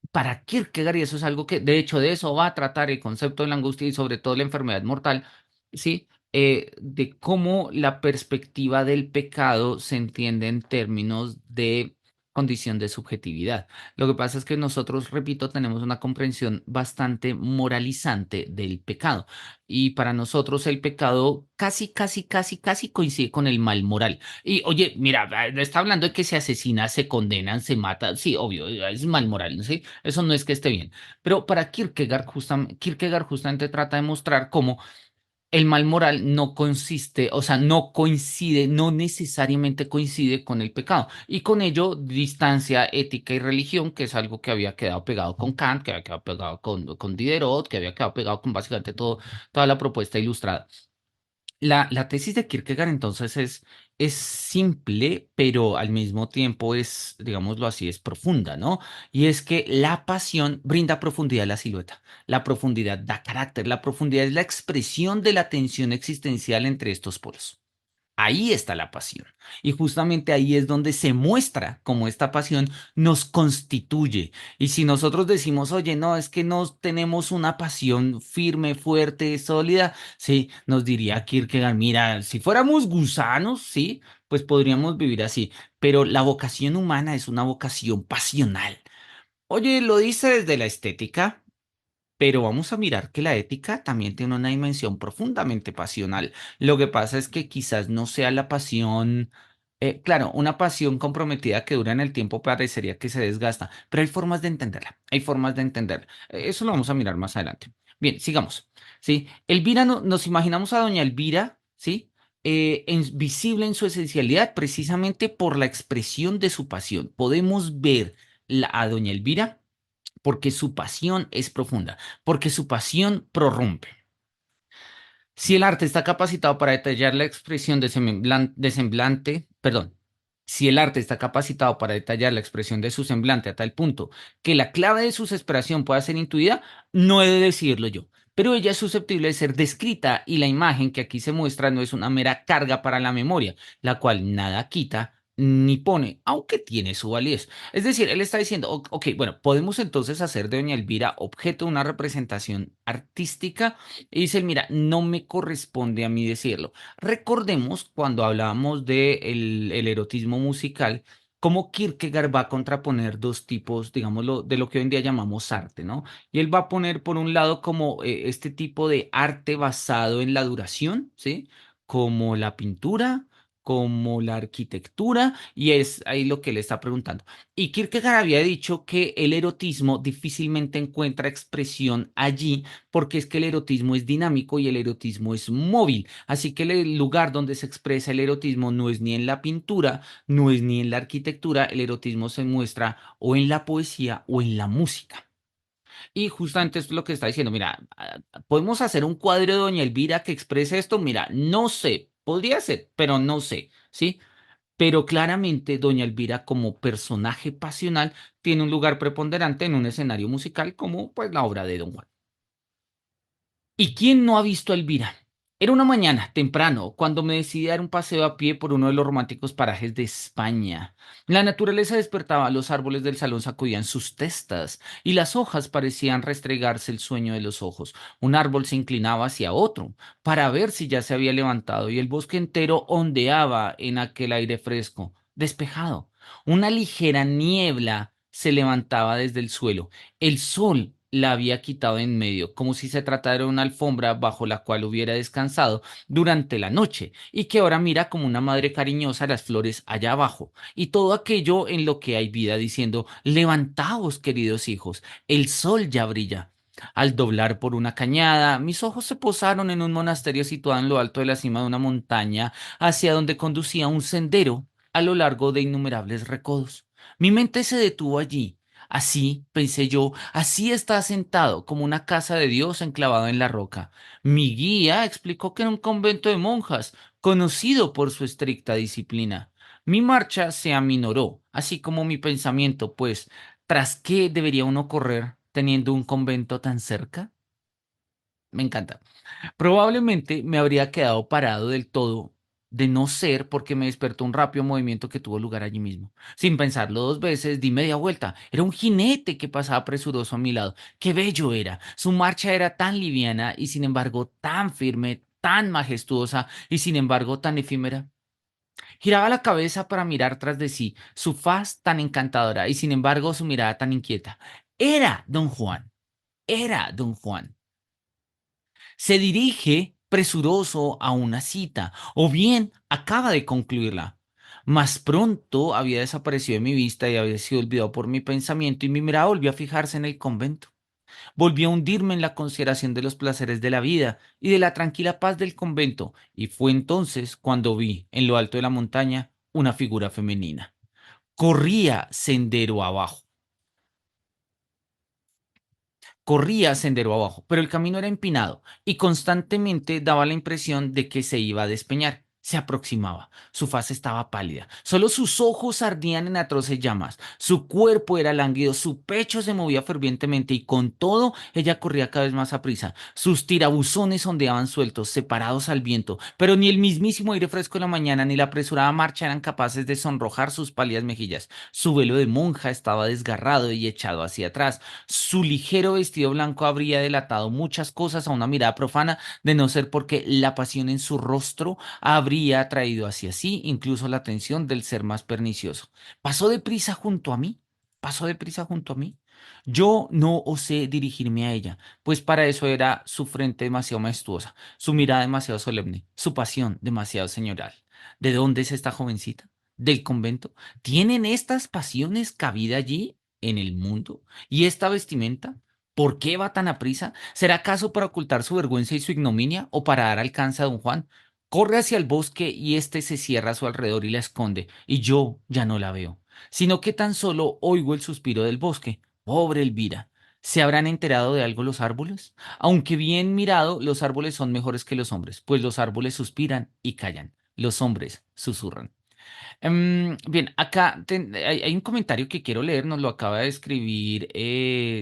Para Kierkegaard, y eso es algo que, de hecho, de eso va a tratar el concepto de la angustia y sobre todo la enfermedad mortal, ¿sí? De cómo la perspectiva del pecado se entiende en términos de condición de subjetividad. Lo que pasa es que nosotros, repito, tenemos una comprensión bastante moralizante del pecado. Y para nosotros el pecado casi coincide con el mal moral. Y oye, mira, está hablando de que se asesina, se condena, se mata. Sí, obvio, es mal moral, ¿sí? Eso no es que esté bien. Pero para Kierkegaard, Kierkegaard justamente trata de mostrar cómo El mal moral no consiste, o sea, no coincide, no necesariamente coincide con el pecado. Y con ello distancia ética y religión, que es algo que había quedado pegado con Kant, que había quedado pegado con Diderot, que había quedado pegado con básicamente toda la propuesta ilustrada. La tesis de Kierkegaard entonces es simple, pero al mismo tiempo es, digámoslo así, es profunda, ¿no? Y es que la pasión brinda profundidad a la silueta. La profundidad da carácter. La profundidad es la expresión de la tensión existencial entre estos polos. Ahí está la pasión. Y justamente ahí es donde se muestra cómo esta pasión nos constituye. Y si nosotros decimos, oye, no, es que no tenemos una pasión firme, fuerte, sólida, sí, nos diría Kierkegaard, mira, si fuéramos gusanos, sí, pues podríamos vivir así. Pero la vocación humana es una vocación pasional. Oye, lo dice desde la estética. Pero vamos a mirar que la ética también tiene una dimensión profundamente pasional. Lo que pasa es que quizás no sea la pasión, claro, una pasión comprometida que dura en el tiempo parecería que se desgasta, pero hay formas de entenderla, hay formas de entenderla. Eso lo vamos a mirar más adelante. Bien, sigamos. ¿Sí? Elvira, nos imaginamos a doña Elvira, ¿sí? Visible en su esencialidad precisamente por la expresión de su pasión. Podemos ver a doña Elvira porque su pasión es profunda, porque su pasión prorrumpe. Si el arte está capacitado para detallar la expresión de semblante, perdón, si el arte está capacitado para detallar la expresión de su semblante a tal punto que la clave de su desesperación pueda ser intuida, no he de decirlo yo. Pero ella es susceptible de ser descrita y la imagen que aquí se muestra no es una mera carga para la memoria, la cual nada quita ni pone, aunque tiene su validez. Es decir, él está diciendo, ok, bueno, podemos entonces hacer de Doña Elvira objeto de una representación artística y dice, mira, no me corresponde a mí decirlo. Recordemos cuando hablábamos de el erotismo musical, cómo Kierkegaard va a contraponer dos tipos, digámoslo, de lo que hoy en día llamamos arte, ¿no? Y él va a poner por un lado como este tipo de arte basado en la duración, ¿sí? Como la pintura, como la arquitectura, y es ahí lo que le está preguntando. Y Kierkegaard había dicho que el erotismo difícilmente encuentra expresión allí porque es que el erotismo es dinámico y el erotismo es móvil. Así que el lugar donde se expresa el erotismo no es ni en la pintura, no es ni en la arquitectura, el erotismo se muestra o en la poesía o en la música. Y justamente es lo que está diciendo, mira, podemos hacer un cuadro de Doña Elvira que exprese esto, mira, no sé, podría ser, pero no sé, ¿sí? Pero claramente Doña Elvira como personaje pasional tiene un lugar preponderante en un escenario musical como pues la obra de Don Juan. ¿Y quién no ha visto a Elvira? Era una mañana, temprano, cuando me decidí a dar un paseo a pie por uno de los románticos parajes de España. La naturaleza despertaba, los árboles del salón sacudían sus testas y las hojas parecían restregarse el sueño de los ojos. Un árbol se inclinaba hacia otro para ver si ya se había levantado y el bosque entero ondeaba en aquel aire fresco, despejado. Una ligera niebla se levantaba desde el suelo. El sol la había quitado en medio, como si se tratara de una alfombra bajo la cual hubiera descansado durante la noche, y que ahora mira como una madre cariñosa las flores allá abajo, y todo aquello en lo que hay vida, diciendo, levantaos, queridos hijos, el sol ya brilla. Al doblar por una cañada, mis ojos se posaron en un monasterio situado en lo alto de la cima de una montaña, hacia donde conducía un sendero a lo largo de innumerables recodos. Mi mente se detuvo allí. Así, pensé yo, así está sentado, como una casa de Dios enclavado en la roca. Mi guía explicó que era un convento de monjas, conocido por su estricta disciplina. Mi marcha se aminoró, así como mi pensamiento, pues, ¿tras qué debería uno correr teniendo un convento tan cerca? Me encanta. Probablemente me habría quedado parado del todo, de no ser porque me despertó un rápido movimiento que tuvo lugar allí mismo. Sin pensarlo dos veces, di media vuelta. Era un jinete que pasaba presuroso a mi lado. Qué bello era. Su marcha era tan liviana y sin embargo tan firme, tan majestuosa y sin embargo tan efímera. Giraba la cabeza para mirar tras de sí, su faz tan encantadora y sin embargo su mirada tan inquieta. Era don Juan. Era don Juan. Se dirige presuroso a una cita, o bien acaba de concluirla. Más pronto había desaparecido de mi vista y había sido olvidado por mi pensamiento y mi mirada volvió a fijarse en el convento. Volví a hundirme en la consideración de los placeres de la vida y de la tranquila paz del convento, y fue entonces cuando vi, en lo alto de la montaña, una figura femenina. Corría sendero abajo. Corría sendero abajo, pero el camino era empinado y constantemente daba la impresión de que se iba a despeñar. Se aproximaba. Su faz estaba pálida. Solo sus ojos ardían en atroces llamas. Su cuerpo era lánguido, su pecho se movía fervientemente y con todo ella corría cada vez más aprisa. Sus tirabuzones ondeaban sueltos, separados al viento, pero ni el mismísimo aire fresco de la mañana ni la apresurada marcha eran capaces de sonrojar sus pálidas mejillas. Su velo de monja estaba desgarrado y echado hacia atrás. Su ligero vestido blanco habría delatado muchas cosas a una mirada profana, de no ser porque la pasión en su rostro habría atraído hacia sí incluso la atención del ser más pernicioso. Pasó deprisa junto a mí, pasó deprisa junto a mí. Yo no osé dirigirme a ella, pues para eso era su frente demasiado majestuosa, su mirada demasiado solemne, su pasión demasiado señoral. ¿De dónde es esta jovencita? ¿Del convento? ¿Tienen estas pasiones cabida allí, en el mundo? ¿Y esta vestimenta? ¿Por qué va tan aprisa? ¿Será acaso para ocultar su vergüenza y su ignominia o para dar alcance a don Juan? Corre hacia el bosque y éste se cierra a su alrededor y la esconde, y yo ya no la veo, sino que tan solo oigo el suspiro del bosque. Pobre Elvira. ¿Se habrán enterado de algo los árboles? Aunque bien mirado, los árboles son mejores que los hombres, pues los árboles suspiran y callan, los hombres susurran. Bien, acá hay un comentario que quiero leer, nos lo acaba de escribir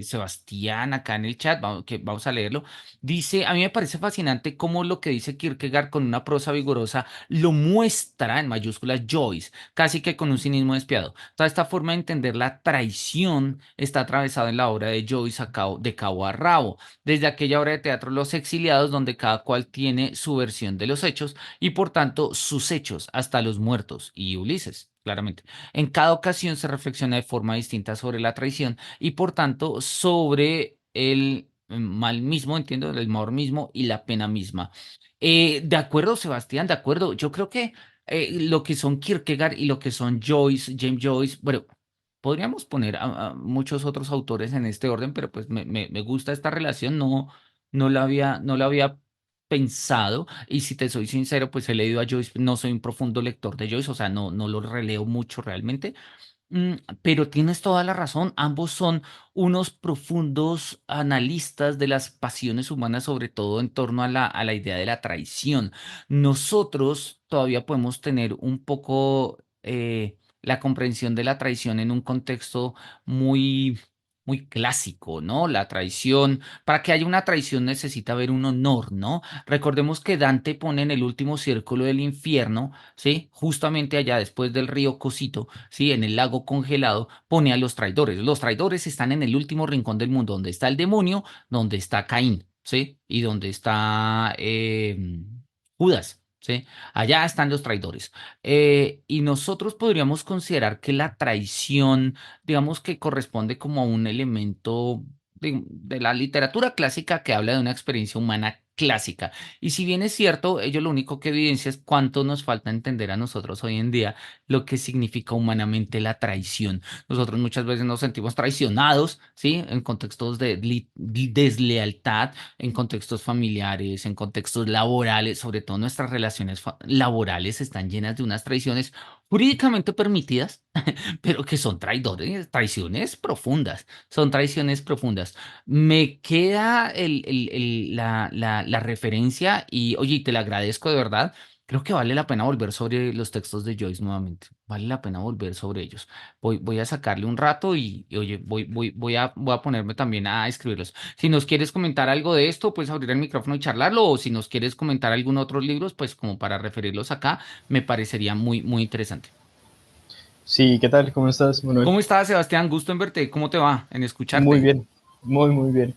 Sebastián acá en el chat, vamos a leerlo. Dice, a mí me parece fascinante cómo lo que dice Kierkegaard con una prosa vigorosa lo muestra en mayúsculas Joyce, casi que con un cinismo despiadado. Toda esta forma de entender la traición está atravesada en la obra de Joyce de cabo a rabo, desde aquella obra de teatro Los Exiliados, donde cada cual tiene su versión de los hechos y por tanto sus hechos hasta los muertos y Ulises, claramente. En cada ocasión se reflexiona de forma distinta sobre la traición y por tanto sobre el mal mismo, entiendo, el mal mismo y la pena misma. De acuerdo, Sebastián, de acuerdo. Yo creo que lo que son Kierkegaard y lo que son Joyce, James Joyce, bueno, podríamos poner a muchos otros autores en este orden, pero pues me gusta esta relación, no la había pensado. Y si te soy sincero, pues he leído a Joyce, no soy un profundo lector de Joyce, o sea, no lo releo mucho realmente. Pero tienes toda la razón, ambos son unos profundos analistas de las pasiones humanas, sobre todo en torno a a la idea de la traición. Nosotros todavía podemos tener un poco la comprensión de la traición en un contexto muy, muy clásico, ¿no? La traición, para que haya una traición necesita haber un honor, ¿no? Recordemos que Dante pone en el último círculo del infierno, ¿sí? Justamente allá después del río Cosito, ¿sí? En el lago congelado, pone a los traidores. Los traidores están en el último rincón del mundo, donde está el demonio, donde está Caín, ¿sí? Y donde está Judas, ¿sí? Allá están los traidores. Y nosotros podríamos considerar que la traición, digamos que corresponde como a un elemento de la literatura clásica que habla de una experiencia humana clásica. Y si bien es cierto, ello lo único que evidencia es cuánto nos falta entender a nosotros hoy en día lo que significa humanamente la traición. Nosotros muchas veces nos sentimos traicionados, ¿sí? En contextos de deslealtad, en contextos familiares, en contextos laborales, sobre todo nuestras relaciones laborales están llenas de unas traiciones jurídicamente permitidas, pero que son traidores, traiciones profundas, son traiciones profundas. Me queda la referencia y, oye, te la agradezco de verdad. Creo que vale la pena volver sobre los textos de Joyce nuevamente. Vale la pena volver sobre ellos. Voy a sacarle un rato oye, voy a ponerme también a escribirlos. Si nos quieres comentar algo de esto, puedes abrir el micrófono y charlarlo. O si nos quieres comentar algún otros libros, pues como para referirlos acá, me parecería muy, muy interesante. Sí, ¿qué tal? ¿Cómo estás, Manuel? ¿Cómo estás, Sebastián? Gusto en verte. ¿Cómo te va? En Muy escucharte. bien, muy bien.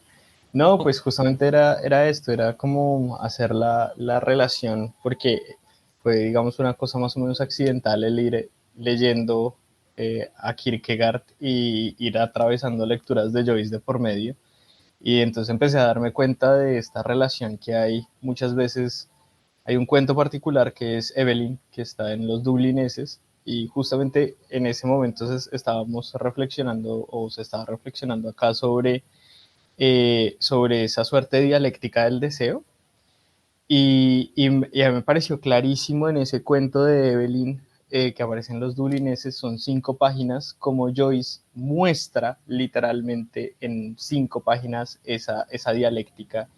No, pues justamente era esto, era como hacer la relación, porque fue, digamos, una cosa más o menos accidental el ir leyendo a Kierkegaard y ir atravesando lecturas de Joyce de por medio. Y entonces empecé a darme cuenta de esta relación que hay muchas veces. Hay un cuento particular que es Evelyn, que está en los dublineses, y justamente en ese momento estábamos reflexionando o se estaba reflexionando acá sobre sobre esa suerte dialéctica del deseo. Y a mí me pareció clarísimo en ese cuento de Evelyn que aparecen los dublineses, son 5 páginas, como Joyce muestra literalmente en 5 páginas esa dialéctica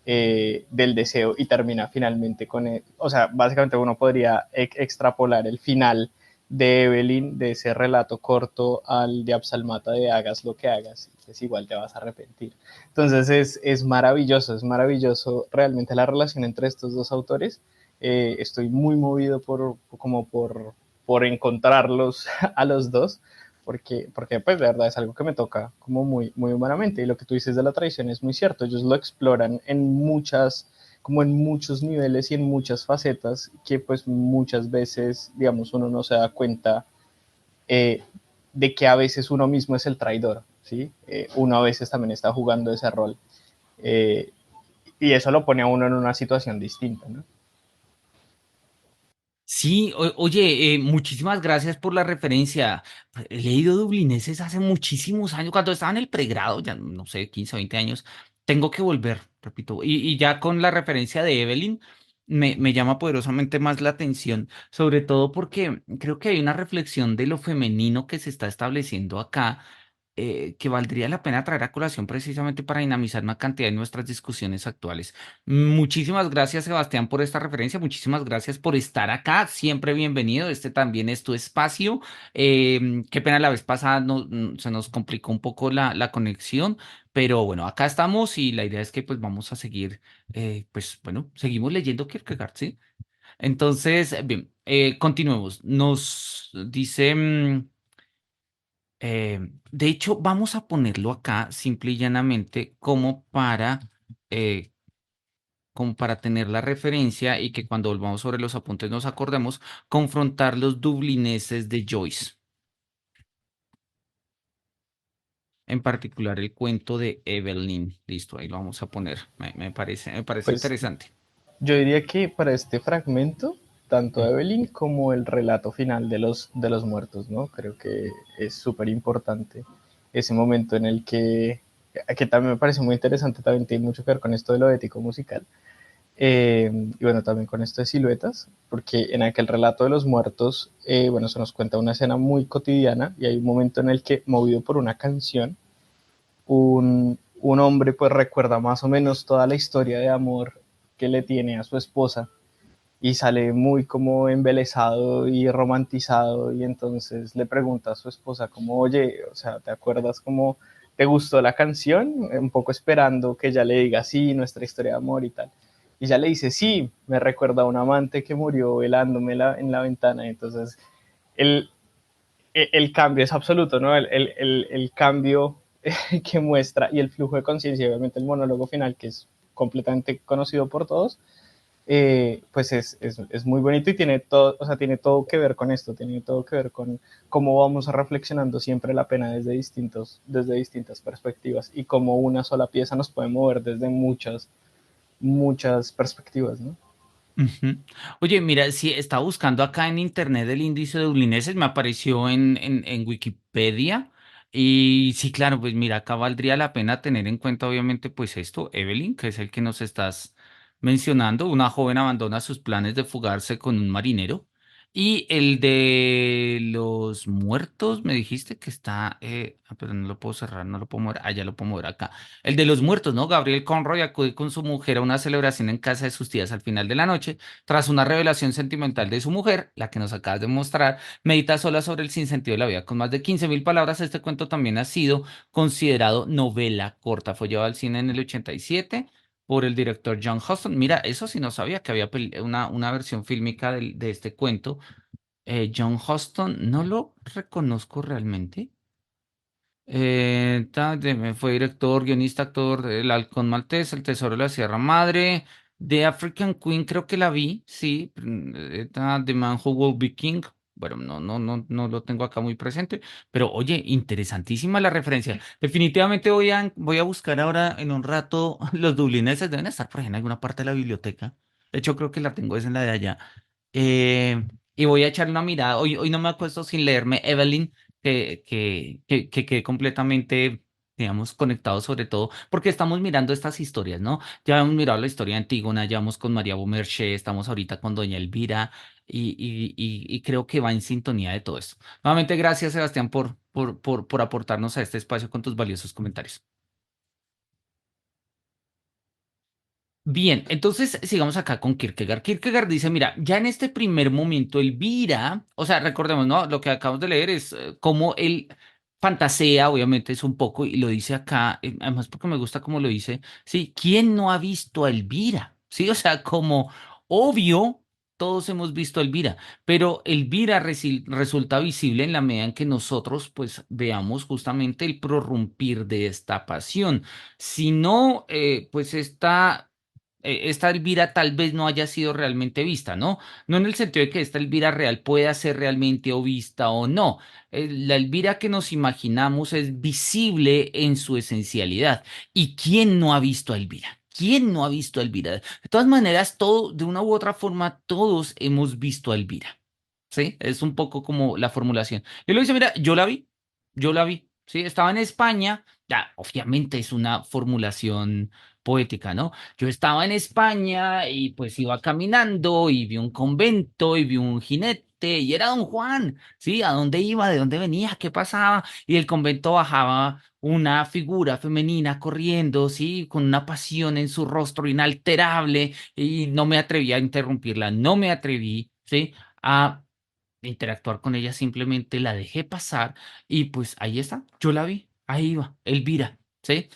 del deseo y termina finalmente con el, o sea, básicamente uno podría extrapolar el final de Evelyn, de ese relato corto, al de Absalmata de hagas lo que hagas, pues igual te vas a arrepentir. Entonces es maravilloso realmente la relación entre estos dos autores. Estoy muy movido por encontrarlos a los dos, porque pues de verdad es algo que me toca como muy, muy humanamente. Y lo que tú dices de la traición es muy cierto, ellos lo exploran en muchas, como en muchos niveles y en muchas facetas que pues muchas veces, digamos, uno no se da cuenta eh, de que a veces uno mismo es el traidor, ¿sí? Uno a veces también está jugando ese rol. Eh, y eso lo pone a uno en una situación distinta, ¿no? Sí, oye, muchísimas gracias por la referencia. He leído Dublineses hace muchísimos años, cuando estaba en el pregrado, ya no sé, 15 o 20 años. Tengo que volver, repito. Y ya con la referencia de Evelyn, me llama poderosamente más la atención, sobre todo porque creo que hay una reflexión de lo femenino que se está estableciendo acá, que valdría la pena traer a colación precisamente para dinamizar una cantidad de nuestras discusiones actuales. Muchísimas gracias, Sebastián, por esta referencia. Muchísimas gracias por estar acá. Siempre bienvenido. Este también es tu espacio. Qué pena la vez pasada se nos complicó un poco la conexión, pero bueno, acá estamos y la idea es que pues vamos a seguir, pues bueno, seguimos leyendo Kierkegaard, ¿sí? Entonces, bien, continuemos. Nos dice... de hecho, vamos a ponerlo acá simple y llanamente eh, como para tener la referencia y que cuando volvamos sobre los apuntes nos acordemos, confrontar los dublineses de Joyce, en particular el cuento de Evelyn. Listo, ahí lo vamos a poner. Me parece Pues interesante. yo diría que para este fragmento, tanto Mm. Evelyn como el relato final de los muertos, ¿no? Creo que es súper importante ese momento en el que también me parece muy interesante, también tiene mucho que ver con esto de lo ético musical. Y bueno, también con esto de siluetas, porque en aquel relato de los muertos, bueno, se nos cuenta una escena muy cotidiana y hay un momento en el que, movido por una canción, un hombre pues recuerda más o menos toda la historia de amor que le tiene a su esposa y sale muy como embelesado y romantizado y entonces le pregunta a su esposa como, oye, o sea, ¿te acuerdas cómo te gustó la canción? Un poco esperando que ella le diga, sí, nuestra historia de amor y tal. Y ella le dice, sí, me recuerda a un amante que murió velándome en la ventana. Entonces, el, el cambio es absoluto, ¿no? El cambio que muestra y el flujo de conciencia, obviamente el monólogo final, que es completamente conocido por todos, pues es muy bonito y tiene todo, o sea, tiene todo que ver con esto, tiene todo que ver con cómo vamos reflexionando siempre la pena desde distintas perspectivas y cómo una sola pieza nos puede mover desde muchas, muchas perspectivas, ¿no? Ujú. Oye, mira, si estaba buscando acá en internet el índice de dublineses, me apareció en Wikipedia. Y sí, claro, pues mira, acá valdría la pena tener en cuenta, obviamente, pues esto, Evelyn, que es el que nos estás mencionando. Una joven abandona sus planes de fugarse con un marinero. Y el de los muertos, me dijiste que está, pero no lo puedo cerrar, no lo puedo mover. Ah, ya lo puedo mover acá. El de los muertos, ¿no? Gabriel Conroy acude con su mujer a una celebración en casa de sus tías al final de la noche. Tras una revelación sentimental de su mujer, la que nos acabas de mostrar, medita sola sobre el sinsentido de la vida. Con más de 15.000 palabras, este cuento también ha sido considerado novela corta. Fue llevado al cine en el 87 por el director John Huston. Mira, eso sí no sabía que había una versión fílmica de este cuento. John Huston, no lo reconozco realmente. Fue director, guionista, actor de El Halcón Maltés, El Tesoro de la Sierra Madre, The African Queen, creo que la vi, sí. The Man Who Will Be King. Bueno, no lo tengo acá muy presente, pero oye, interesantísima la referencia. Definitivamente voy a buscar ahora en un rato los dublineses, deben estar por ahí en alguna parte de la biblioteca. De hecho, creo que la tengo, es en la de allá. Y voy a echar una mirada. Hoy no me acuesto sin leerme Evelyn que quedé completamente. digamos, conectados sobre todo, porque estamos mirando estas historias, ¿no? Ya hemos mirado la historia de Antígona, ya vamos con María Beaumarchais, estamos ahorita con Doña Elvira y creo que va en sintonía de todo esto. Nuevamente, gracias, Sebastián, por aportarnos a este espacio con tus valiosos comentarios. Bien, entonces sigamos acá con Kierkegaard. Kierkegaard dice, mira, ya en este primer momento Elvira, o sea, recordemos, ¿no? Lo que acabamos de leer es cómo él fantasea, obviamente es un poco, y lo dice acá, además porque me gusta cómo lo dice, sí, ¿quién no ha visto a Elvira? Sí, o sea, como obvio, todos hemos visto a Elvira, pero Elvira resulta visible en la medida en que nosotros, pues, veamos justamente el prorrumpir de esta pasión. Si no, pues esta Elvira tal vez no haya sido realmente vista, ¿no? No en el sentido de que esta Elvira real pueda ser realmente o vista o no. La Elvira que nos imaginamos es visible en su esencialidad. ¿Y quién no ha visto a Elvira? ¿Quién no ha visto a Elvira? De todas maneras, todo, de una u otra forma, todos hemos visto a Elvira. ¿Sí? Es un poco como la formulación. Yo le dice, mira, yo la vi, ¿sí? Estaba en España, ya, obviamente es una formulación poética, ¿no? Yo estaba en España y pues iba caminando y vi un convento y vi un jinete y era Don Juan, ¿sí? ¿A dónde iba? ¿De dónde venía? ¿Qué pasaba? Y del convento bajaba una figura femenina corriendo, ¿sí? Con una pasión en su rostro inalterable y no me atreví a interrumpirla, no me atreví, ¿sí? A interactuar con ella, simplemente la dejé pasar y pues ahí está, yo la vi, ahí iba, Elvira, ¿sí?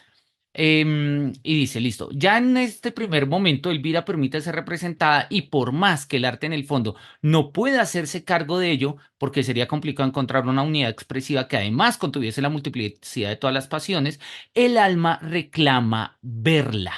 Y dice, listo, ya en este primer momento Elvira permite ser representada y por más que el arte en el fondo no pueda hacerse cargo de ello, porque sería complicado encontrar una unidad expresiva que además contuviese la multiplicidad de todas las pasiones, el alma reclama verla.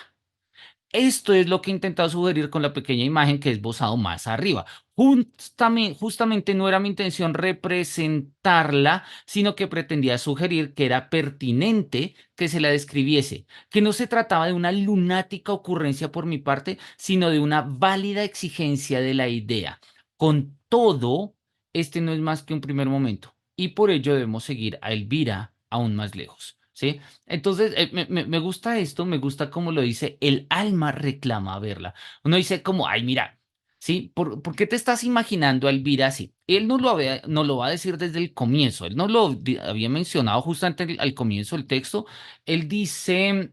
Esto es lo que he intentado sugerir con la pequeña imagen que he esbozado más arriba. Justamente no era mi intención representarla, sino que pretendía sugerir que era pertinente que se la describiese, que no se trataba de una lunática ocurrencia por mi parte, sino de una válida exigencia de la idea. Con todo, este no es más que un primer momento, y por ello debemos seguir a Elvira aún más lejos. ¿Sí? Entonces, me gusta esto, me gusta cómo lo dice, el alma reclama verla. Uno dice como, ay, mira, ¿sí? ¿Por qué te estás imaginando a Elvira así? Él no lo va a decir desde el comienzo, él no lo había mencionado justamente al comienzo del texto. Él dice,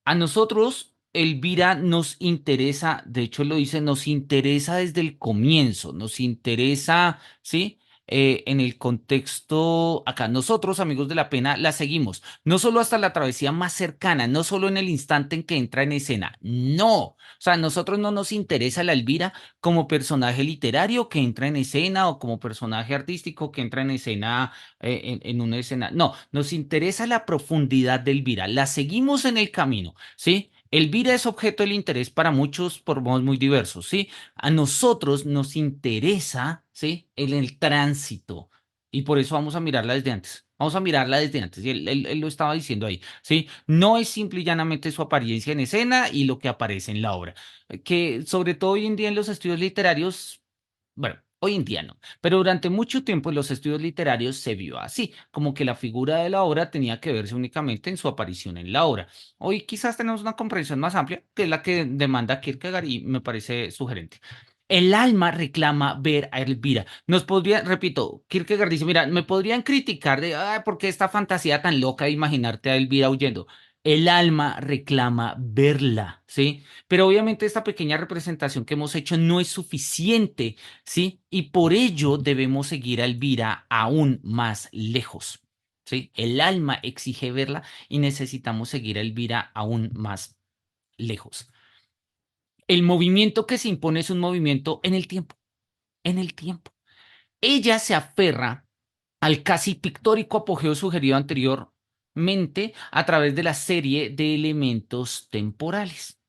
a nosotros, Elvira, nos interesa, de hecho lo dice, nos interesa desde el comienzo, nos interesa, ¿sí? En el contexto acá, nosotros, amigos de la pena, la seguimos, no solo hasta la travesía más cercana, no solo en el instante en que entra en escena, no, o sea, a nosotros no nos interesa la Elvira como personaje literario que entra en escena o como personaje artístico que entra en escena en una escena. No, nos interesa la profundidad de Elvira. La seguimos en el camino, ¿sí? Elvira es objeto del interés para muchos por modos muy diversos, ¿sí? A nosotros nos interesa, ¿sí? El tránsito. Y por eso vamos a mirarla desde antes. Vamos a mirarla desde antes. Y él lo estaba diciendo ahí, ¿sí? No es simple y llanamente su apariencia en escena y lo que aparece en la obra. Que sobre todo hoy en día en los estudios literarios, bueno, hoy en día no, pero durante mucho tiempo en los estudios literarios se vio así, como que la figura de la obra tenía que verse únicamente en su aparición en la obra. Hoy quizás tenemos una comprensión más amplia, que es la que demanda Kierkegaard y me parece sugerente. El alma reclama ver a Elvira. Nos podría, repito, Kierkegaard dice, mira, me podrían criticar de, ay, ¿por qué esta fantasía tan loca de imaginarte a Elvira huyendo? El alma reclama verla, ¿sí? Pero obviamente esta pequeña representación que hemos hecho no es suficiente, ¿sí? Y por ello debemos seguir a Elvira aún más lejos, ¿sí? El alma exige verla y necesitamos seguir a Elvira aún más lejos. El movimiento que se impone es un movimiento en el tiempo, en el tiempo. Ella se aferra al casi pictórico apogeo sugerido anteriormente a través de la serie de elementos temporales.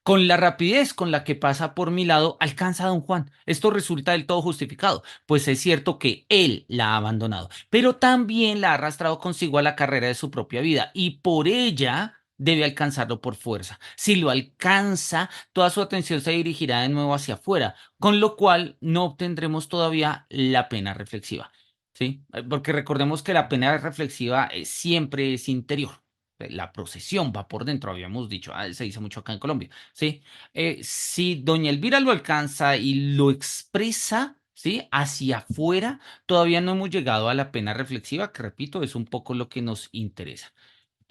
Con la rapidez con la que pasa por mi lado, alcanza a don Juan. Esto resulta del todo justificado, pues es cierto que él la ha abandonado, pero también la ha arrastrado consigo a la carrera de su propia vida y por ella debe alcanzarlo por fuerza. Si lo alcanza, toda su atención se dirigirá de nuevo hacia afuera, con lo cual no obtendremos todavía la pena reflexiva. ¿sí? Porque recordemos que la pena reflexiva siempre es interior. La procesión va por dentro, habíamos dicho, se dice mucho acá en Colombia, ¿sí? Si doña Elvira lo alcanza y lo expresa, ¿sí? Hacia afuera, todavía no hemos llegado a la pena reflexiva, que repito, es un poco lo que nos interesa.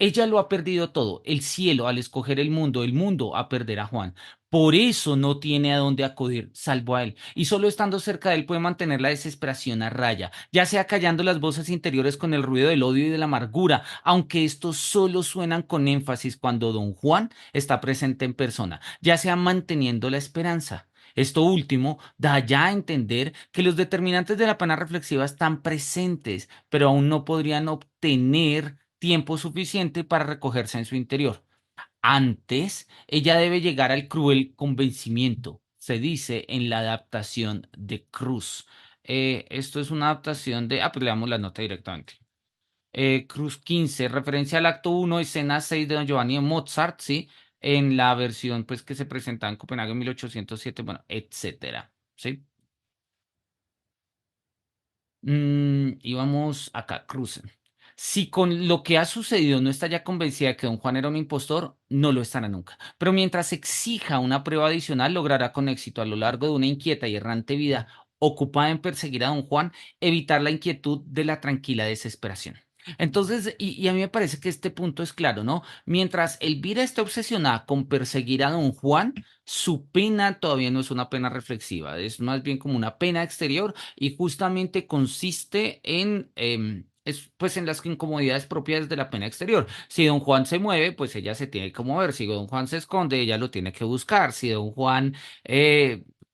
Ella lo ha perdido todo, el cielo al escoger el mundo a perder a Juan. Por eso no tiene a dónde acudir, salvo a él. Y solo estando cerca de él puede mantener la desesperación a raya, ya sea callando las voces interiores con el ruido del odio y de la amargura, aunque estos solo suenan con énfasis cuando don Juan está presente en persona, ya sea manteniendo la esperanza. Esto último da ya a entender que los determinantes de la pena reflexiva están presentes, pero aún no podrían obtener tiempo suficiente para recogerse en su interior. Antes, ella debe llegar al cruel convencimiento, se dice en la adaptación de Cruz. Esto es una adaptación de... Ah, pues leamos la nota directamente. Cruz 15, referencia al acto uno, escena 6 de Don Giovanni de Mozart, ¿sí? En la versión pues que se presentaba en Copenhague en 1807, bueno, etcétera, ¿sí? Y vamos acá, crucen. Si con lo que ha sucedido no está ya convencida de que don Juan era un impostor, no lo estará nunca. Pero mientras exija una prueba adicional, logrará con éxito a lo largo de una inquieta y errante vida ocupada en perseguir a don Juan, evitar la inquietud de la tranquila desesperación. Entonces, y a mí me parece que este punto es claro, ¿no? Mientras Elvira está obsesionada con perseguir a don Juan, su pena todavía no es una pena reflexiva, es más bien como una pena exterior y justamente consiste en, pues en las incomodidades propias de la pena exterior. Si don Juan se mueve, pues ella se tiene que mover. Si don Juan se esconde, ella lo tiene que buscar. Si don Juan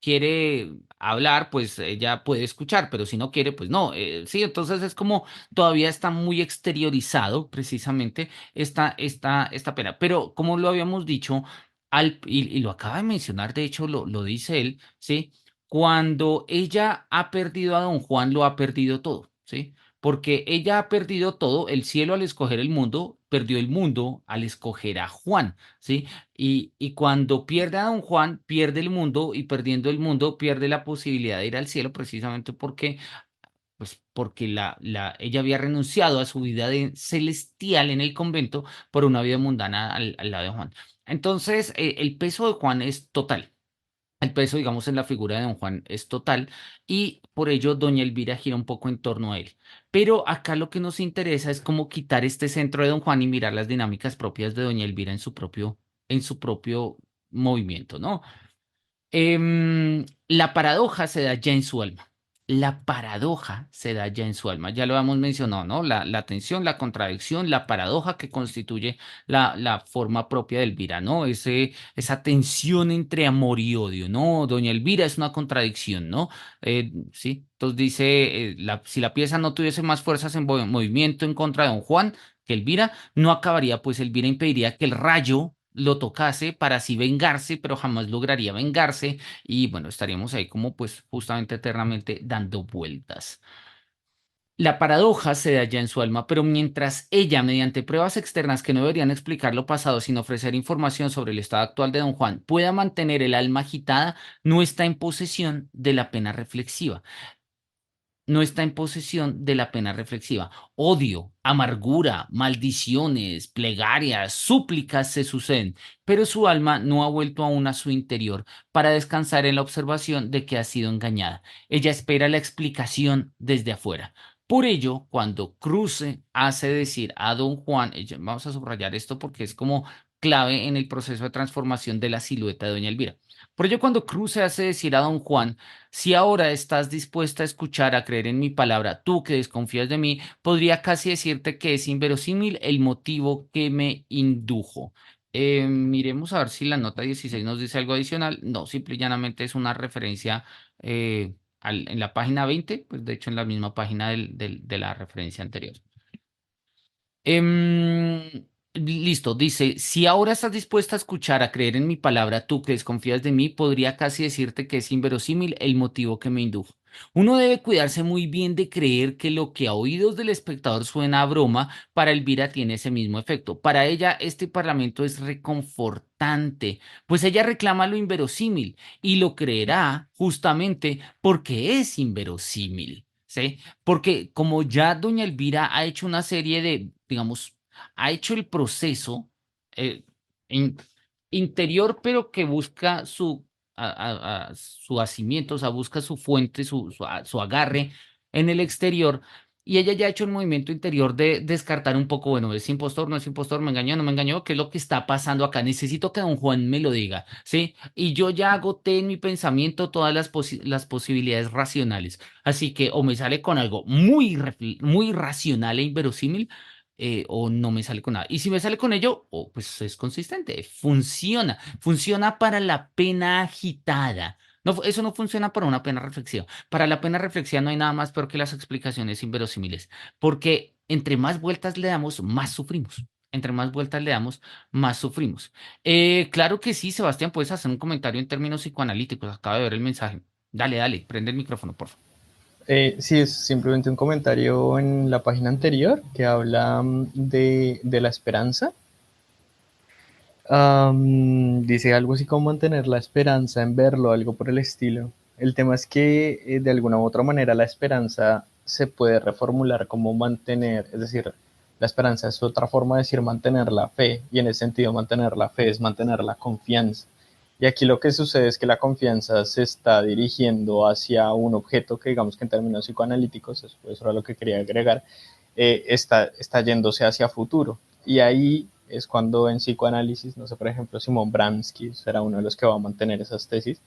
quiere hablar, pues ella puede escuchar, pero si no quiere, pues no. Sí, entonces es como todavía está muy exteriorizado precisamente esta pena. Pero como lo habíamos dicho, y lo acaba de mencionar, de hecho lo dice él, ¿sí? Cuando ella ha perdido a don Juan, lo ha perdido todo, ¿sí? Porque ella ha perdido todo, el cielo al escoger el mundo, perdió el mundo al escoger a Juan, ¿sí? Y cuando pierde a don Juan, pierde el mundo y perdiendo el mundo, pierde la posibilidad de ir al cielo precisamente porque pues porque ella había renunciado a su vida celestial en el convento por una vida mundana al lado de Juan. Entonces, el peso de Juan es total. El peso, digamos, en la figura de don Juan es total y por ello doña Elvira gira un poco en torno a él. Pero acá lo que nos interesa es cómo quitar este centro de don Juan y mirar las dinámicas propias de doña Elvira en su propio movimiento, ¿no? La paradoja se da ya en su alma. La paradoja se da ya en su alma. Ya lo hemos mencionado, ¿no? La tensión, la contradicción, la paradoja que constituye la forma propia de Elvira, ¿no? Esa tensión entre amor y odio, ¿no? Doña Elvira es una contradicción, ¿no? Sí, entonces dice, si la pieza no tuviese más fuerzas en movimiento en contra de don Juan que Elvira, no acabaría, pues Elvira impediría que el rayo lo tocase para así vengarse, pero jamás lograría vengarse y bueno, estaríamos ahí como pues justamente eternamente dando vueltas. La paradoja se da ya en su alma, pero mientras ella, mediante pruebas externas que no deberían explicar lo pasado, sin ofrecer información sobre el estado actual de don Juan, pueda mantener el alma agitada, no está en posesión de la pena reflexiva, no está en posesión de la pena reflexiva. Odio, amargura, maldiciones, plegarias, súplicas se suceden, pero su alma no ha vuelto aún a su interior para descansar en la observación de que ha sido engañada. Ella espera la explicación desde afuera. Por ello, cuando Cruce hace decir a don Juan, vamos a subrayar esto porque es como clave en el proceso de transformación de la silueta de doña Elvira. Por ello, cuando Cruce hace decir a don Juan, si ahora estás dispuesta a escuchar, a creer en mi palabra, tú que desconfías de mí, podría casi decirte que es inverosímil el motivo que me indujo. Miremos a ver si la nota 16 nos dice algo adicional. No, simple y llanamente es una referencia en la página 20, pues de hecho en la misma página de la referencia anterior. Listo, dice, si ahora estás dispuesta a escuchar, a creer en mi palabra, tú que desconfías de mí, podría casi decirte que es inverosímil el motivo que me indujo. Uno debe cuidarse muy bien de creer que lo que a oídos del espectador suena a broma, para Elvira tiene ese mismo efecto. Para ella, este parlamento es reconfortante, pues ella reclama lo inverosímil y lo creerá justamente porque es inverosímil. ¿sí? Porque como ya doña Elvira ha hecho una serie de, digamos, ha hecho el proceso eh, in- interior, pero que busca su hacimiento, o sea, busca su fuente, su agarre en el exterior. Y ella ya ha hecho el movimiento interior de descartar un poco, bueno, es impostor, no es impostor, me engañó, no me engañó, ¿qué es lo que está pasando acá? Necesito que don Juan me lo diga, ¿sí? Y yo ya agoté en mi pensamiento todas las posibilidades racionales. Así que o me sale con algo muy racional e inverosímil, o no me sale con nada. Y si me sale con ello, pues es consistente, funciona para la pena agitada. No, eso no funciona para una pena reflexiva. Para la pena reflexiva no hay nada más peor que las explicaciones inverosímiles, porque entre más vueltas le damos, más sufrimos. Entre más vueltas le damos, más sufrimos. Claro que sí, Sebastián, puedes hacer un comentario en términos psicoanalíticos. Acaba de ver el mensaje. Dale, dale, prende el micrófono, por favor. Sí, es simplemente un comentario en la página anterior que habla de la esperanza. Dice algo así como mantener la esperanza en verlo, algo por el estilo. El tema es que de alguna u otra manera la esperanza se puede reformular como mantener, es decir, la esperanza es otra forma de decir mantener la fe, y en ese sentido mantener la fe es mantener la confianza. Y aquí lo que sucede es que la confianza se está dirigiendo hacia un objeto que, digamos que en términos psicoanalíticos, eso era lo que quería agregar, está yéndose hacia futuro. Y ahí es cuando en psicoanálisis, no sé, por ejemplo, Simón Bransky será uno de los que va a mantener esas tesis,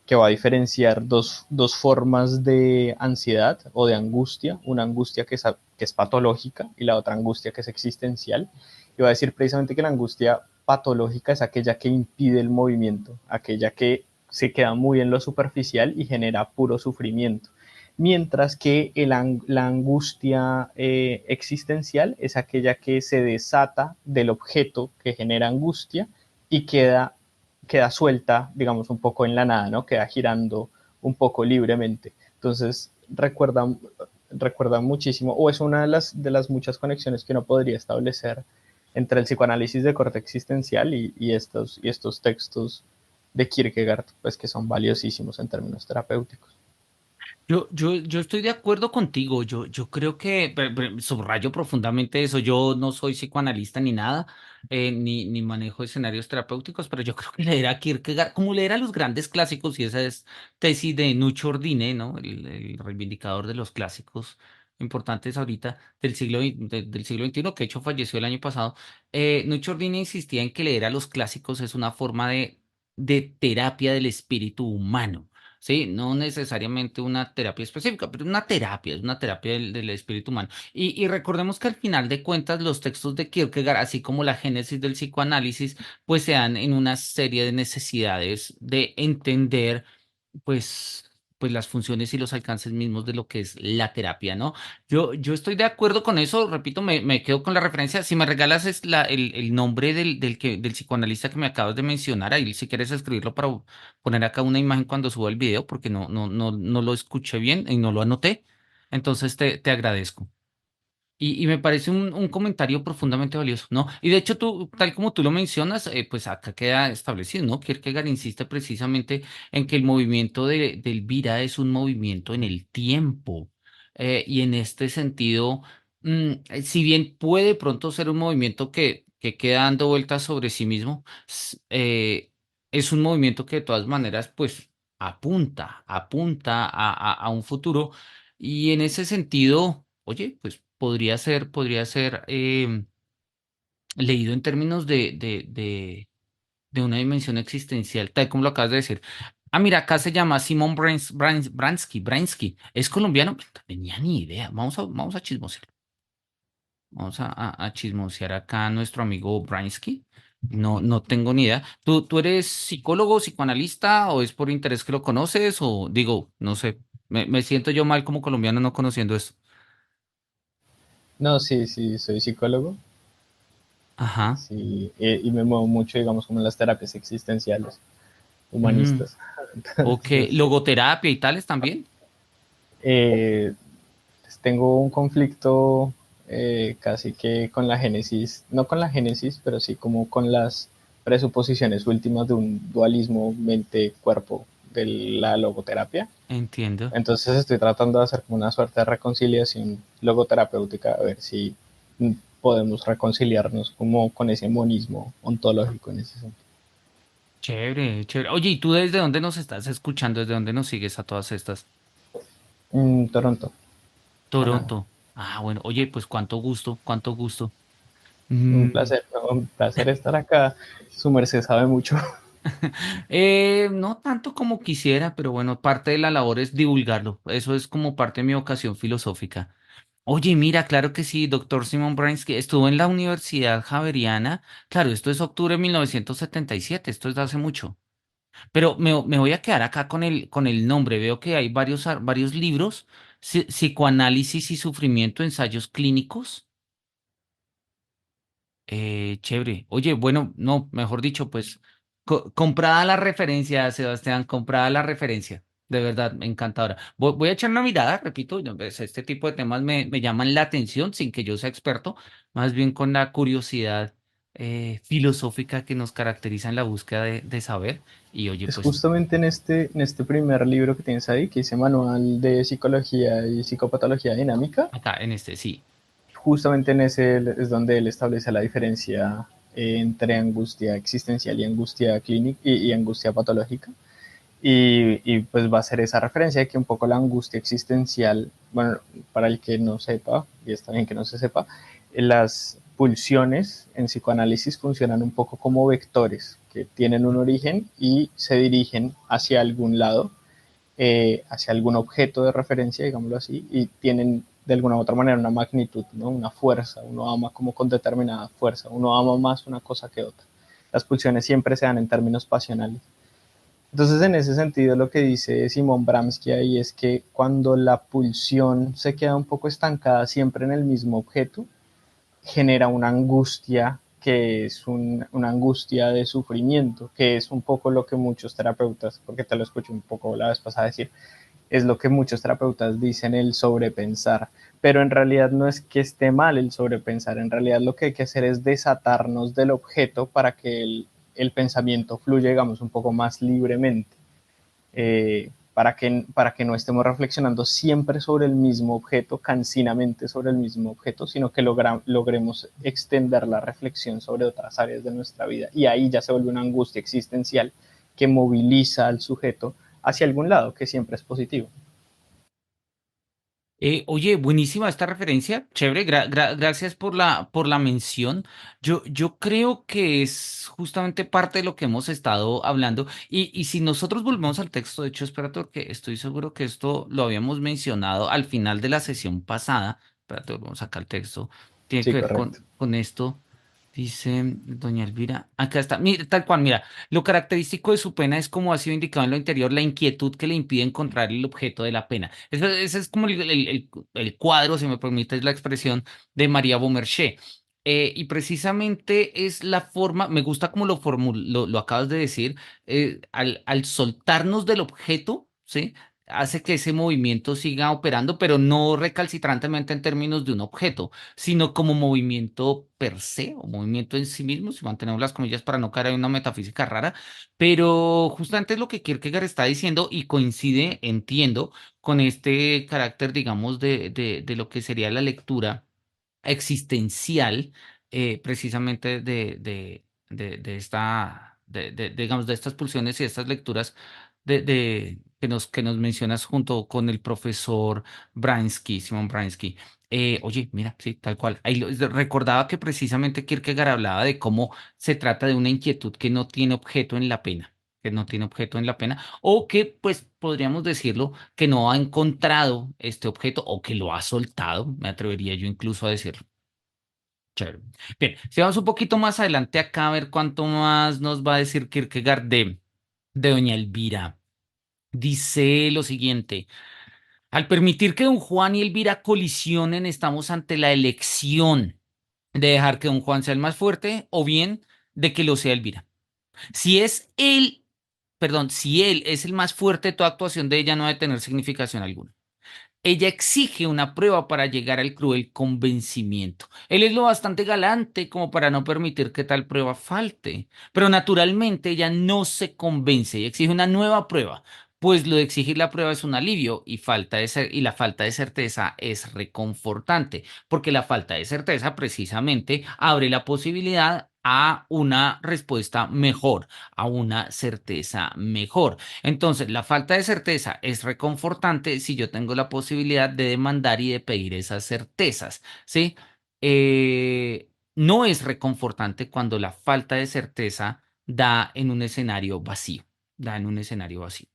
que va a diferenciar dos formas de ansiedad o de angustia, una angustia que es patológica y la otra angustia que es existencial. Y va a decir precisamente que la angustia patológica es aquella que impide el movimiento, aquella que se queda muy en lo superficial y genera puro sufrimiento. Mientras que la angustia existencial es aquella que se desata del objeto que genera angustia y queda suelta, digamos, un poco en la nada, ¿no? Queda girando un poco libremente. Entonces, recuerda muchísimo, o es una de las muchas conexiones que uno podría establecer entre el psicoanálisis de corte existencial y estos textos de Kierkegaard, pues que son valiosísimos en términos terapéuticos. Yo estoy de acuerdo contigo. Yo creo que subrayo profundamente eso. Yo no soy psicoanalista ni nada, ni manejo escenarios terapéuticos, pero yo creo que leer a Kierkegaard, como leer a los grandes clásicos, y esa es tesis de Nucho Ordine, ¿no? El reivindicador de los clásicos importantes ahorita del siglo XXI, que de hecho falleció el año pasado. Nucho Ordine insistía en que leer a los clásicos es una forma de terapia del espíritu humano. Sí, no necesariamente una terapia específica, pero una terapia, es una terapia del espíritu humano. Y recordemos que al final de cuentas los textos de Kierkegaard, así como la génesis del psicoanálisis, pues se dan en una serie de necesidades de entender, pues, pues las funciones y los alcances mismos de lo que es la terapia, ¿no? Yo estoy de acuerdo con eso, repito, me quedo con la referencia. Si me regalas el nombre del psicoanalista que me acabas de mencionar, ahí si quieres escribirlo para poner acá una imagen cuando suba el video, porque no lo escuché bien y no lo anoté. Entonces te agradezco. Y me parece un comentario profundamente valioso, ¿no? Y de hecho, tú, tal como tú lo mencionas, pues acá queda establecido, ¿no? Kierkegaard insiste precisamente en que el movimiento de Elvira es un movimiento en el tiempo. Y en este sentido, si bien puede pronto ser un movimiento que queda dando vueltas sobre sí mismo, es un movimiento que de todas maneras, pues, apunta a un futuro. Y en ese sentido, oye, pues podría ser leído en términos de una dimensión existencial, tal como lo acabas de decir. Ah, mira, acá se llama Simón Bransky. ¿Es colombiano? No tenía ni idea. Vamos a chismosear. Vamos a chismosear acá a nuestro amigo Bransky. No tengo ni idea. ¿Tú eres psicólogo, psicoanalista o es por interés que lo conoces? O digo, no sé, me siento yo mal como colombiano no conociendo esto. No, sí, sí, soy psicólogo, Ajá. sí, y me muevo mucho, digamos, como en las terapias existenciales, Mm, humanistas. ok. Entonces, ¿Logoterapia y tales también? eh, tengo un conflicto casi que con la génesis, no con la génesis, pero sí como con las presuposiciones últimas de un dualismo mente-cuerpo, de la logoterapia. entiendo. Entonces estoy tratando de hacer como una suerte de reconciliación logoterapéutica, a ver si podemos reconciliarnos como con ese monismo ontológico en ese sentido. Chévere, chévere. Oye, ¿y tú desde dónde nos estás escuchando? ¿Desde dónde nos sigues a todas estas? Toronto, Canadá. Toronto. Ah, bueno, oye, pues cuánto gusto, cuánto gusto. Un Mm, placer, ¿no? Un placer estar acá. Su merced sabe mucho. no tanto como quisiera, pero bueno, parte de la labor es divulgarlo. Eso es como parte de mi vocación filosófica. Oye, mira, claro que sí, doctor Simon Bransky estuvo en la Universidad Javeriana. Claro, esto es octubre de 1977, esto es de hace mucho. Pero me voy a quedar acá con el nombre. Veo que hay varios libros, psicoanálisis y sufrimiento, ensayos clínicos. Chévere. Oye, bueno, no, mejor dicho, pues comprada la referencia, Sebastián, comprada la referencia. De verdad, encantadora. Voy a echar una mirada, repito, no, pues, este tipo de temas me llaman la atención sin que yo sea experto, más bien con la curiosidad filosófica que nos caracteriza en la búsqueda de saber. Y oye, Es pues justamente en este primer libro que tienes ahí, que dice Manual de Psicología y Psicopatología Dinámica. acá en este, sí. Justamente en ese es donde él establece la diferencia entre angustia existencial y angustia clínica y angustia patológica. Pues va a ser esa referencia de que un poco la angustia existencial, bueno, para el que no sepa, y está bien que no se sepa, las pulsiones en psicoanálisis funcionan un poco como vectores que tienen un origen y se dirigen hacia algún lado, hacia algún objeto de referencia, digámoslo así, y tienen de alguna u otra manera una magnitud, ¿no? Una fuerza, uno ama como con determinada fuerza, uno ama más una cosa que otra. Las pulsiones siempre se dan en términos pasionales. Entonces, en ese sentido, lo que dice Simón Bramsky ahí es que cuando la pulsión se queda un poco estancada siempre en el mismo objeto, genera una angustia que es una angustia de sufrimiento, que es un poco lo que muchos terapeutas, porque te lo escuché un poco la vez pasada decir, es lo que muchos terapeutas dicen el sobrepensar, pero en realidad no es que esté mal el sobrepensar, en realidad lo que hay que hacer es desatarnos del objeto para que el pensamiento fluya, digamos, un poco más libremente, para que no estemos reflexionando siempre sobre el mismo objeto, cansinamente sobre el mismo objeto, sino que logremos extender la reflexión sobre otras áreas de nuestra vida. Y ahí ya se vuelve una angustia existencial que moviliza al sujeto hacia algún lado, que siempre es positivo. Oye, buenísima esta referencia, chévere, gracias por la mención. Yo creo que es justamente parte de lo que hemos estado hablando. Y si nosotros volvemos al texto, de hecho, espérate, porque estoy seguro que esto lo habíamos mencionado al final de la sesión pasada. Espérate, volvemos acá al texto. Tiene Sí, que ver correcto. con esto. Dice doña Elvira, acá está, mira, tal cual, mira, lo característico de su pena es como ha sido indicado en lo anterior, la inquietud que le impide encontrar el objeto de la pena. Ese es como el cuadro, si me permites la expresión, de María Beaumarchais. Y precisamente es la forma, me gusta como lo acabas de decir, al soltarnos del objeto, ¿sí? Hace que ese movimiento siga operando, pero no recalcitrantemente en términos de un objeto, sino como movimiento per se o movimiento en sí mismo, si mantenemos las comillas para no caer en una metafísica rara, pero justamente es lo que Kierkegaard está diciendo y coincide, entiendo, con este carácter, digamos, de lo que sería la lectura existencial, precisamente de esta, digamos, de estas pulsiones y estas lecturas que nos mencionas junto con el profesor Bransky, Simon Bransky. Oye, mira, sí, tal cual. Recordaba que precisamente Kierkegaard hablaba de cómo se trata de una inquietud que no tiene objeto en la pena, que no tiene objeto en la pena, o que, pues, podríamos decirlo, que no ha encontrado este objeto o que lo ha soltado, me atrevería yo incluso a decirlo. Chévere. Bien, si vamos un poquito más adelante acá a ver cuánto más nos va a decir Kierkegaard de Doña Elvira. Dice lo siguiente. Al permitir que don Juan y Elvira colisionen, estamos ante la elección de dejar que don Juan sea el más fuerte o bien de que lo sea Elvira. Si es él, perdón, si él es el más fuerte, toda actuación de ella no debe tener significación alguna. Ella exige una prueba para llegar al cruel convencimiento. Él es lo bastante galante como para no permitir que tal prueba falte. Pero naturalmente ella no se convence y exige una nueva prueba pues lo de exigir la prueba es un alivio y, y la falta de certeza es reconfortante, porque la falta de certeza precisamente abre la posibilidad a una respuesta mejor, a una certeza mejor. Entonces, la falta de certeza es reconfortante si yo tengo la posibilidad de demandar y de pedir esas certezas, ¿sí? No es reconfortante cuando la falta de certeza da en un escenario vacío, da en un escenario vacío.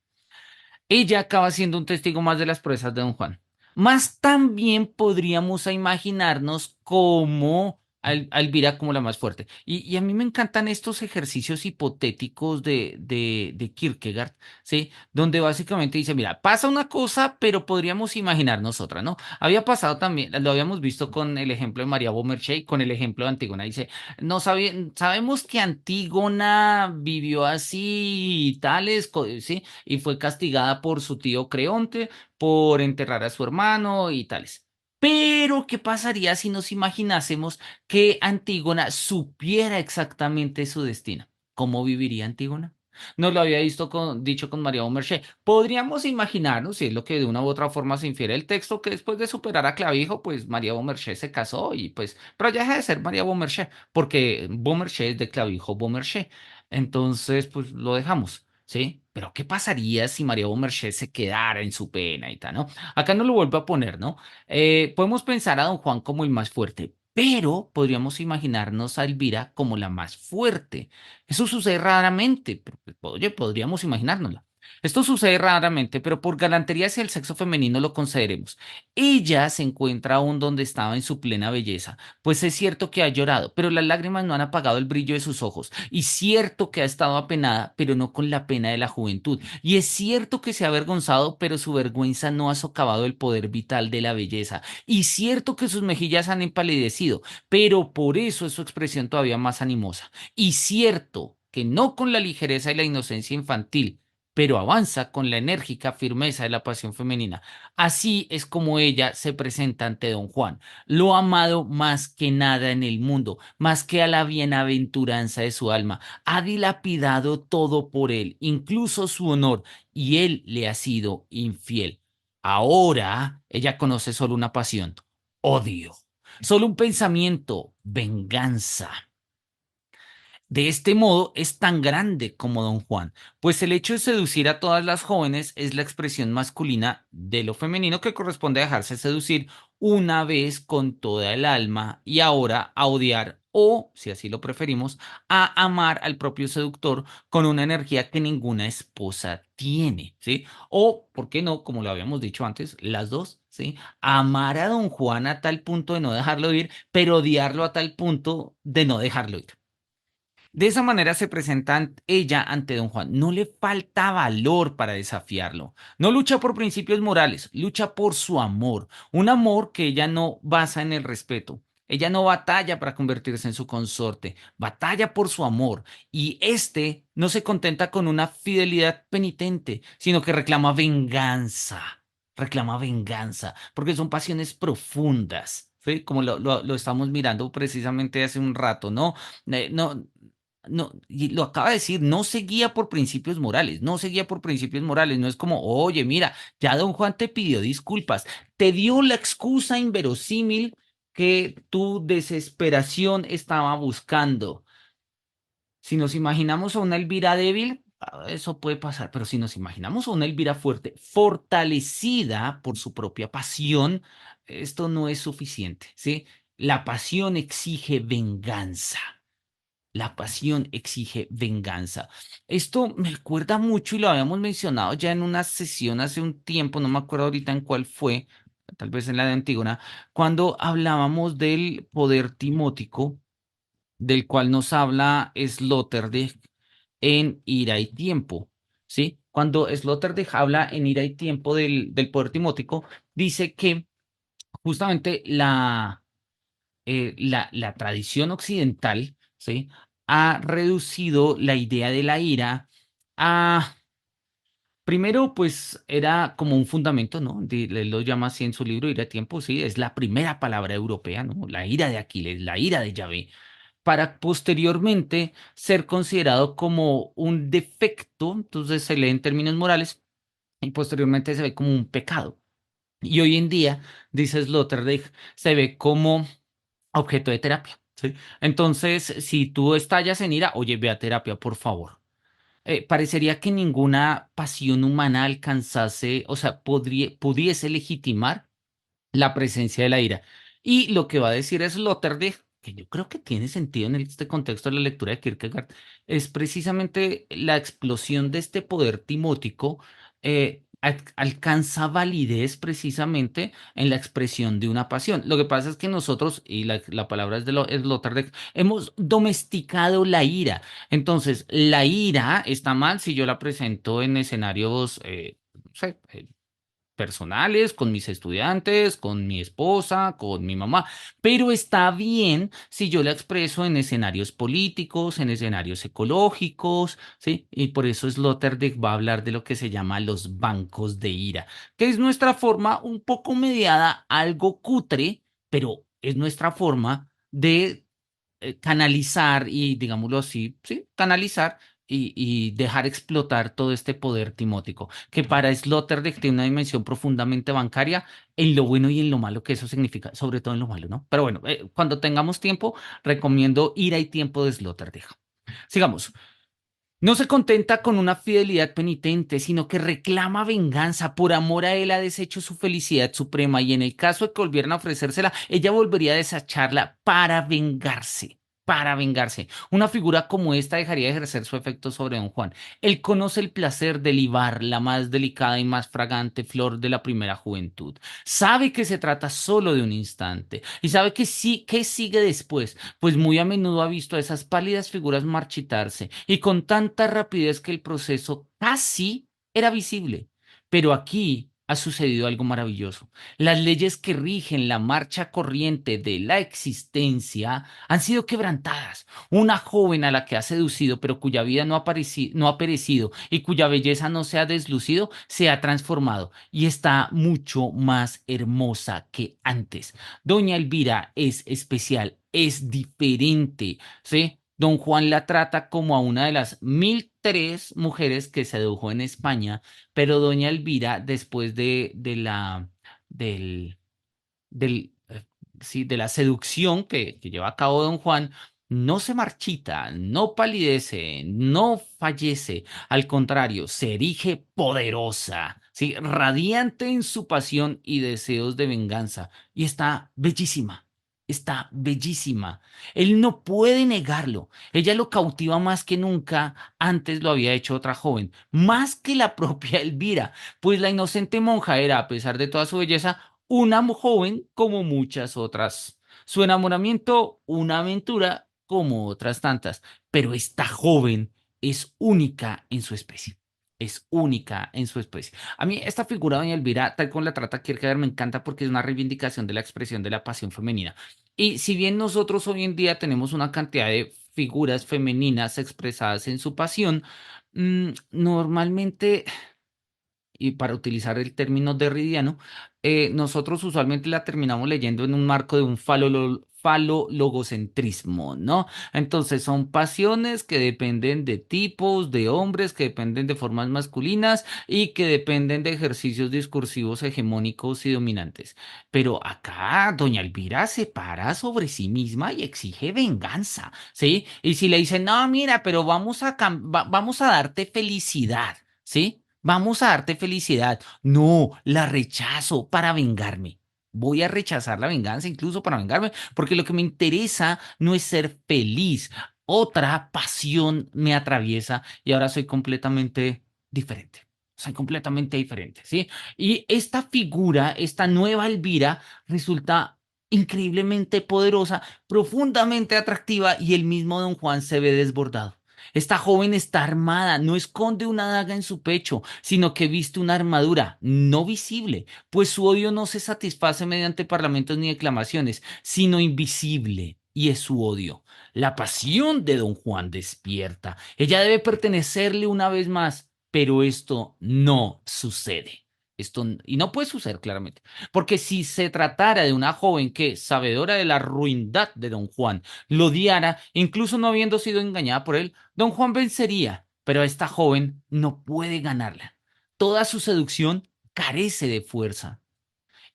Ella acaba siendo un testigo más de las proezas de Don Juan. Más también podríamos imaginarnos como a Elvira como la más fuerte. Y a mí me encantan estos ejercicios hipotéticos de Kierkegaard, ¿sí? Donde básicamente dice, mira, pasa una cosa, pero podríamos imaginarnos otra, ¿no? Había pasado también, lo habíamos visto con el ejemplo de María Beaumarchais, con el ejemplo de Antígona. Dice, no sabemos que Antígona vivió así y tales, ¿sí? Y fue castigada por su tío Creonte por enterrar a su hermano y tales. Pero, ¿qué pasaría si nos imaginásemos que Antígona supiera exactamente su destino? ¿Cómo viviría Antígona? Nos lo había dicho con María Beaumarchais. Podríamos imaginarnos, si es lo que de una u otra forma se infiere el texto, que después de superar a Clavijo, pues María Beaumarchais se casó y pues, pero ya deja de ser María Beaumarchais, porque Beaumarchais es de Clavijo Beaumarchais. Entonces, pues lo dejamos. ¿Sí? Pero ¿qué pasaría si María Beaumarchais se quedara en su pena y tal, ¿no? Acá no lo vuelvo a poner, ¿no? Podemos pensar a Don Juan como el más fuerte, pero podríamos imaginarnos a Elvira como la más fuerte. Eso sucede raramente, pero, pues, oye, podríamos imaginárnosla. Esto sucede raramente, pero por galantería hacia el sexo femenino lo consideremos. Ella se encuentra aún donde estaba en su plena belleza, pues es cierto que ha llorado, pero las lágrimas no han apagado el brillo de sus ojos. Y cierto que ha estado apenada, pero no con la pena de la juventud. Y es cierto que se ha avergonzado, pero su vergüenza no ha socavado el poder vital de la belleza. Y cierto que sus mejillas han empalidecido, pero por eso es su expresión todavía más animosa. Y cierto que no con la ligereza y la inocencia infantil, pero avanza con la enérgica firmeza de la pasión femenina. Así es como ella se presenta ante don Juan, lo amado más que nada en el mundo, más que a la bienaventuranza de su alma. Ha dilapidado todo por él, incluso su honor, y él le ha sido infiel. Ahora ella conoce solo una pasión, odio, solo un pensamiento, venganza. De este modo es tan grande como Don Juan, pues el hecho de seducir a todas las jóvenes es la expresión masculina de lo femenino que corresponde a dejarse seducir una vez con toda el alma y ahora a odiar o, si así lo preferimos, a amar al propio seductor con una energía que ninguna esposa tiene, ¿sí? O, ¿por qué no? Como lo habíamos dicho antes, las dos, ¿sí? Amar a Don Juan a tal punto de no dejarlo ir, pero odiarlo a tal punto de no dejarlo ir. De esa manera se presenta ella ante don Juan. No le falta valor para desafiarlo. No lucha por principios morales, lucha por su amor. Un amor que ella no basa en el respeto. Ella no batalla para convertirse en su consorte, batalla por su amor. Y este no se contenta con una fidelidad penitente, sino que reclama venganza. Reclama venganza, porque son pasiones profundas. ¿Sí? Como lo estamos mirando precisamente hace un rato, ¿no? No, no, y lo acaba de decir, no se guía por principios morales, no se guía por principios morales, no es como, oye, mira, ya don Juan te pidió disculpas, te dio la excusa inverosímil que tu desesperación estaba buscando. Si nos imaginamos a una Elvira débil, eso puede pasar, pero si nos imaginamos a una Elvira fuerte, fortalecida por su propia pasión, esto no es suficiente, ¿sí? La pasión exige venganza. La pasión exige venganza. Esto me recuerda mucho y lo habíamos mencionado ya en una sesión hace un tiempo, no me acuerdo ahorita en cuál fue, tal vez en la de Antígona, cuando hablábamos del poder timótico, del cual nos habla Sloterdijk en Ira y Tiempo, ¿sí? Cuando Sloterdijk habla en Ira y Tiempo del poder timótico, dice que justamente la tradición occidental, ¿sí? Ha reducido la idea de la ira a, primero, pues era como un fundamento, ¿no? Él lo llama así en su libro, Ira a tiempo, sí, es la primera palabra europea, ¿no? La ira de Aquiles, la ira de Yahvé, para posteriormente ser considerado como un defecto, entonces se lee en términos morales, y posteriormente se ve como un pecado. Y hoy en día, dice Sloterdijk, se ve como objeto de terapia, ¿sí? Entonces, si tú estallas en ira, oye, ve a terapia, por favor. Parecería que ninguna pasión humana alcanzase, o sea, pudiese legitimar la presencia de la ira. Y lo que va a decir es Sloterdijk, que yo creo que tiene sentido en este contexto de la lectura de Kierkegaard, es precisamente la explosión de este poder timótico alcanza validez precisamente en la expresión de una pasión. Lo que pasa es que nosotros, y la palabra es de Sloterdijk, hemos domesticado la ira. Entonces, la ira está mal si yo la presento en escenarios, no sé, personales, con mis estudiantes, con mi esposa, con mi mamá, pero está bien si yo la expreso en escenarios políticos, en escenarios ecológicos, ¿sí? Y por eso Sloterdijk va a hablar de lo que se llama los bancos de ira, que es nuestra forma un poco mediada, algo cutre, pero es nuestra forma de canalizar y, digámoslo así, sí, canalizar y dejar explotar todo este poder timótico, que para Sloterdijk tiene una dimensión profundamente bancaria en lo bueno y en lo malo que eso significa, sobre todo en lo malo, ¿no? Pero bueno, cuando tengamos tiempo, recomiendo Ira y Tiempo de Sloterdijk. Sigamos. No se contenta con una fidelidad penitente, sino que reclama venganza. Por amor a él ha deshecho su felicidad suprema y en el caso de que volvieran a ofrecérsela, ella volvería a desecharla para vengarse. Para vengarse. Una figura como esta dejaría de ejercer su efecto sobre don Juan. Él conoce el placer de libar la más delicada y más fragante flor de la primera juventud. Sabe que se trata solo de un instante y sabe que sí, que sigue después, pues muy a menudo ha visto a esas pálidas figuras marchitarse y con tanta rapidez que el proceso casi era visible. Pero aquí ha sucedido algo maravilloso. Las leyes que rigen la marcha corriente de la existencia han sido quebrantadas. Una joven a la que ha seducido, pero cuya vida no ha perecido y cuya belleza no se ha deslucido, se ha transformado y está mucho más hermosa que antes. Doña Elvira es especial, es diferente, ¿sí? Don Juan la trata como a una de las 1003 mujeres que sedujo en España, pero Doña Elvira, después del, sí, de la seducción que lleva a cabo Don Juan, no se marchita, no palidece, no fallece, al contrario, se erige poderosa, sí, radiante en su pasión y deseos de venganza, y está bellísima. Está bellísima. Él no puede negarlo. Ella lo cautiva más que nunca antes lo había hecho otra joven, más que la propia Elvira, pues la inocente monja era, a pesar de toda su belleza, una joven como muchas otras. Su enamoramiento, una aventura como otras tantas. Pero esta joven es única en su especie. Es única en su especie. A mí esta figura de Doña Elvira, tal como la trata Kierkegaard, me encanta porque es una reivindicación de la expresión de la pasión femenina. Y si bien nosotros hoy en día tenemos una cantidad de figuras femeninas expresadas en su pasión, normalmente y para utilizar el término derridiano, nosotros usualmente la terminamos leyendo en un marco de un falologocentrismo, ¿no? Entonces son pasiones que dependen de tipos, de hombres, que dependen de formas masculinas y que dependen de ejercicios discursivos hegemónicos y dominantes. Pero acá doña Elvira se para sobre sí misma y exige venganza, ¿sí? Y si le dicen, no, mira, pero vamos a darte felicidad. ¿Sí? Vamos a darte felicidad. No, la rechazo para vengarme. Voy a rechazar la venganza incluso para vengarme, porque lo que me interesa no es ser feliz. Otra pasión me atraviesa y ahora soy completamente diferente. Soy completamente diferente, ¿sí? Y esta figura, esta nueva Elvira, resulta increíblemente poderosa, profundamente atractiva y el mismo Don Juan se ve desbordado. Esta joven está armada, no esconde una daga en su pecho, sino que viste una armadura no visible, pues su odio no se satisface mediante parlamentos ni declamaciones, sino invisible, y es su odio. La pasión de don Juan despierta. Ella debe pertenecerle una vez más, pero esto no sucede. Y no puede suceder claramente, porque si se tratara de una joven que, sabedora de la ruindad de don Juan, lo odiara, incluso no habiendo sido engañada por él, don Juan vencería, pero esta joven no puede ganarla. toda su seducción carece de fuerza.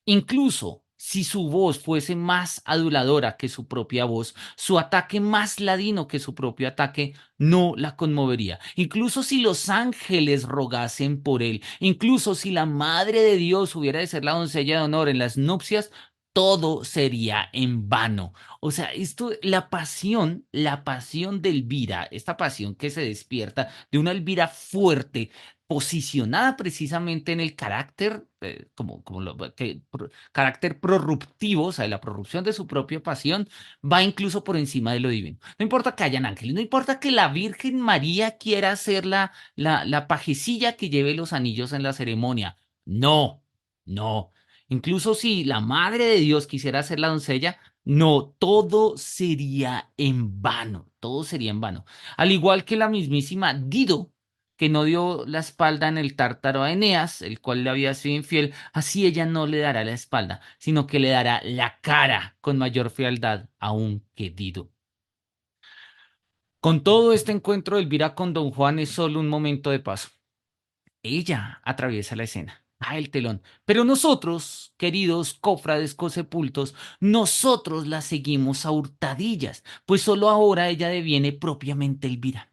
Incluso si su voz fuese más aduladora que su propia voz, su ataque más ladino que su propio ataque, no la conmovería. Incluso si los ángeles rogasen por él, incluso si la Madre de Dios hubiera de ser la doncella de honor en las nupcias, todo sería en vano. O sea, esto, la pasión de Elvira, esta pasión que se despierta de una Elvira fuerte, posicionada precisamente en el carácter, como lo que carácter prorruptivo, o sea, la prorrupción de su propia pasión, va incluso por encima de lo divino. No importa que hayan ángeles, no importa que la Virgen María quiera ser la pajecilla que lleve los anillos en la ceremonia. No, no. Incluso si la Madre de Dios quisiera ser la doncella, no, todo sería en vano, todo sería en vano. Al igual que la mismísima Dido, que no dio la espalda en el tártaro a Eneas, el cual le había sido infiel, así ella no le dará la espalda, sino que le dará la cara con mayor fealdad aún que Dido. Con todo este encuentro, Elvira con Don Juan es solo un momento de paso. Ella atraviesa la escena, cae el telón, pero nosotros, queridos cofrades cosepultos, nosotros la seguimos a hurtadillas, pues solo ahora ella deviene propiamente Elvira.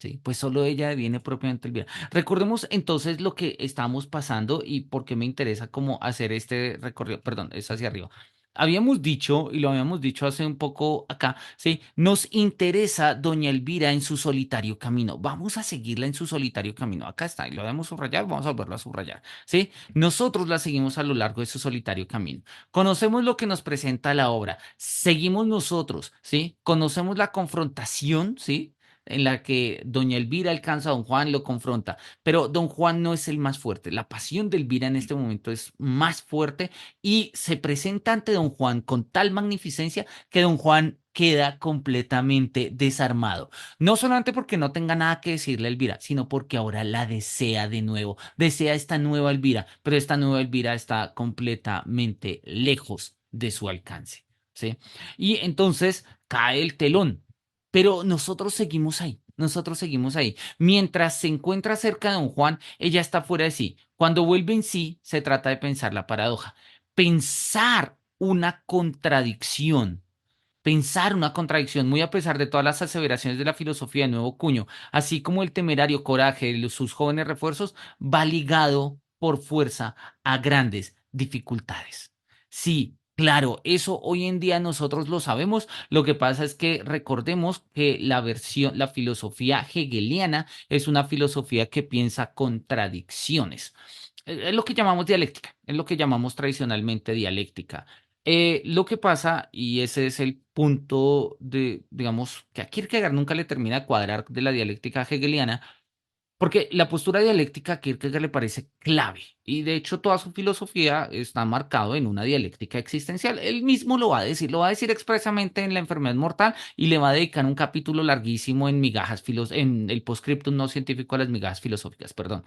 Sí, pues solo ella viene propiamente el video. Recordemos entonces lo que estamos pasando y por qué me interesa cómo hacer este recorrido. Perdón, es hacia arriba. Habíamos dicho, y lo habíamos dicho hace un poco acá, sí, nos interesa Doña Elvira en su solitario camino. Vamos a seguirla en su solitario camino. Acá está, y lo debemos subrayar, vamos a volverlo a subrayar, ¿sí? Nosotros la seguimos a lo largo de su solitario camino. Conocemos lo que nos presenta la obra, seguimos nosotros, ¿sí? Conocemos la confrontación, ¿sí? En la que doña Elvira alcanza a don Juan, lo confronta, pero don Juan no es el más fuerte. La pasión de Elvira en este momento es más fuerte y se presenta ante don Juan con tal magnificencia que don Juan queda completamente desarmado. No solamente porque no tenga nada que decirle a Elvira, sino porque ahora la desea de nuevo, desea esta nueva Elvira, pero esta nueva Elvira está completamente lejos de su alcance, ¿sí? Y entonces cae el telón. Pero nosotros seguimos ahí, nosotros seguimos ahí. Mientras se encuentra cerca de don Juan, ella está fuera de sí. Cuando vuelve en sí, se trata de pensar la paradoja. Pensar una contradicción. Pensar una contradicción, muy a pesar de todas las aseveraciones de la filosofía de Nuevo Cuño, así como el temerario coraje de sus jóvenes refuerzos, va ligado por fuerza a grandes dificultades. Sí, claro, eso hoy en día nosotros lo sabemos. Lo que pasa es que recordemos que la filosofía hegeliana es una filosofía que piensa contradicciones. Es lo que llamamos dialéctica, es lo que llamamos tradicionalmente dialéctica. Lo que pasa, y ese es el punto de, digamos, que a Kierkegaard nunca le termina de cuadrar de la dialéctica hegeliana, porque la postura dialéctica a Kierkegaard le parece clave, y de hecho toda su filosofía está marcado en una dialéctica existencial. Él mismo lo va a decir expresamente en La enfermedad mortal, y le va a dedicar un capítulo larguísimo en en el postscriptum no científico a las migajas filosóficas, perdón.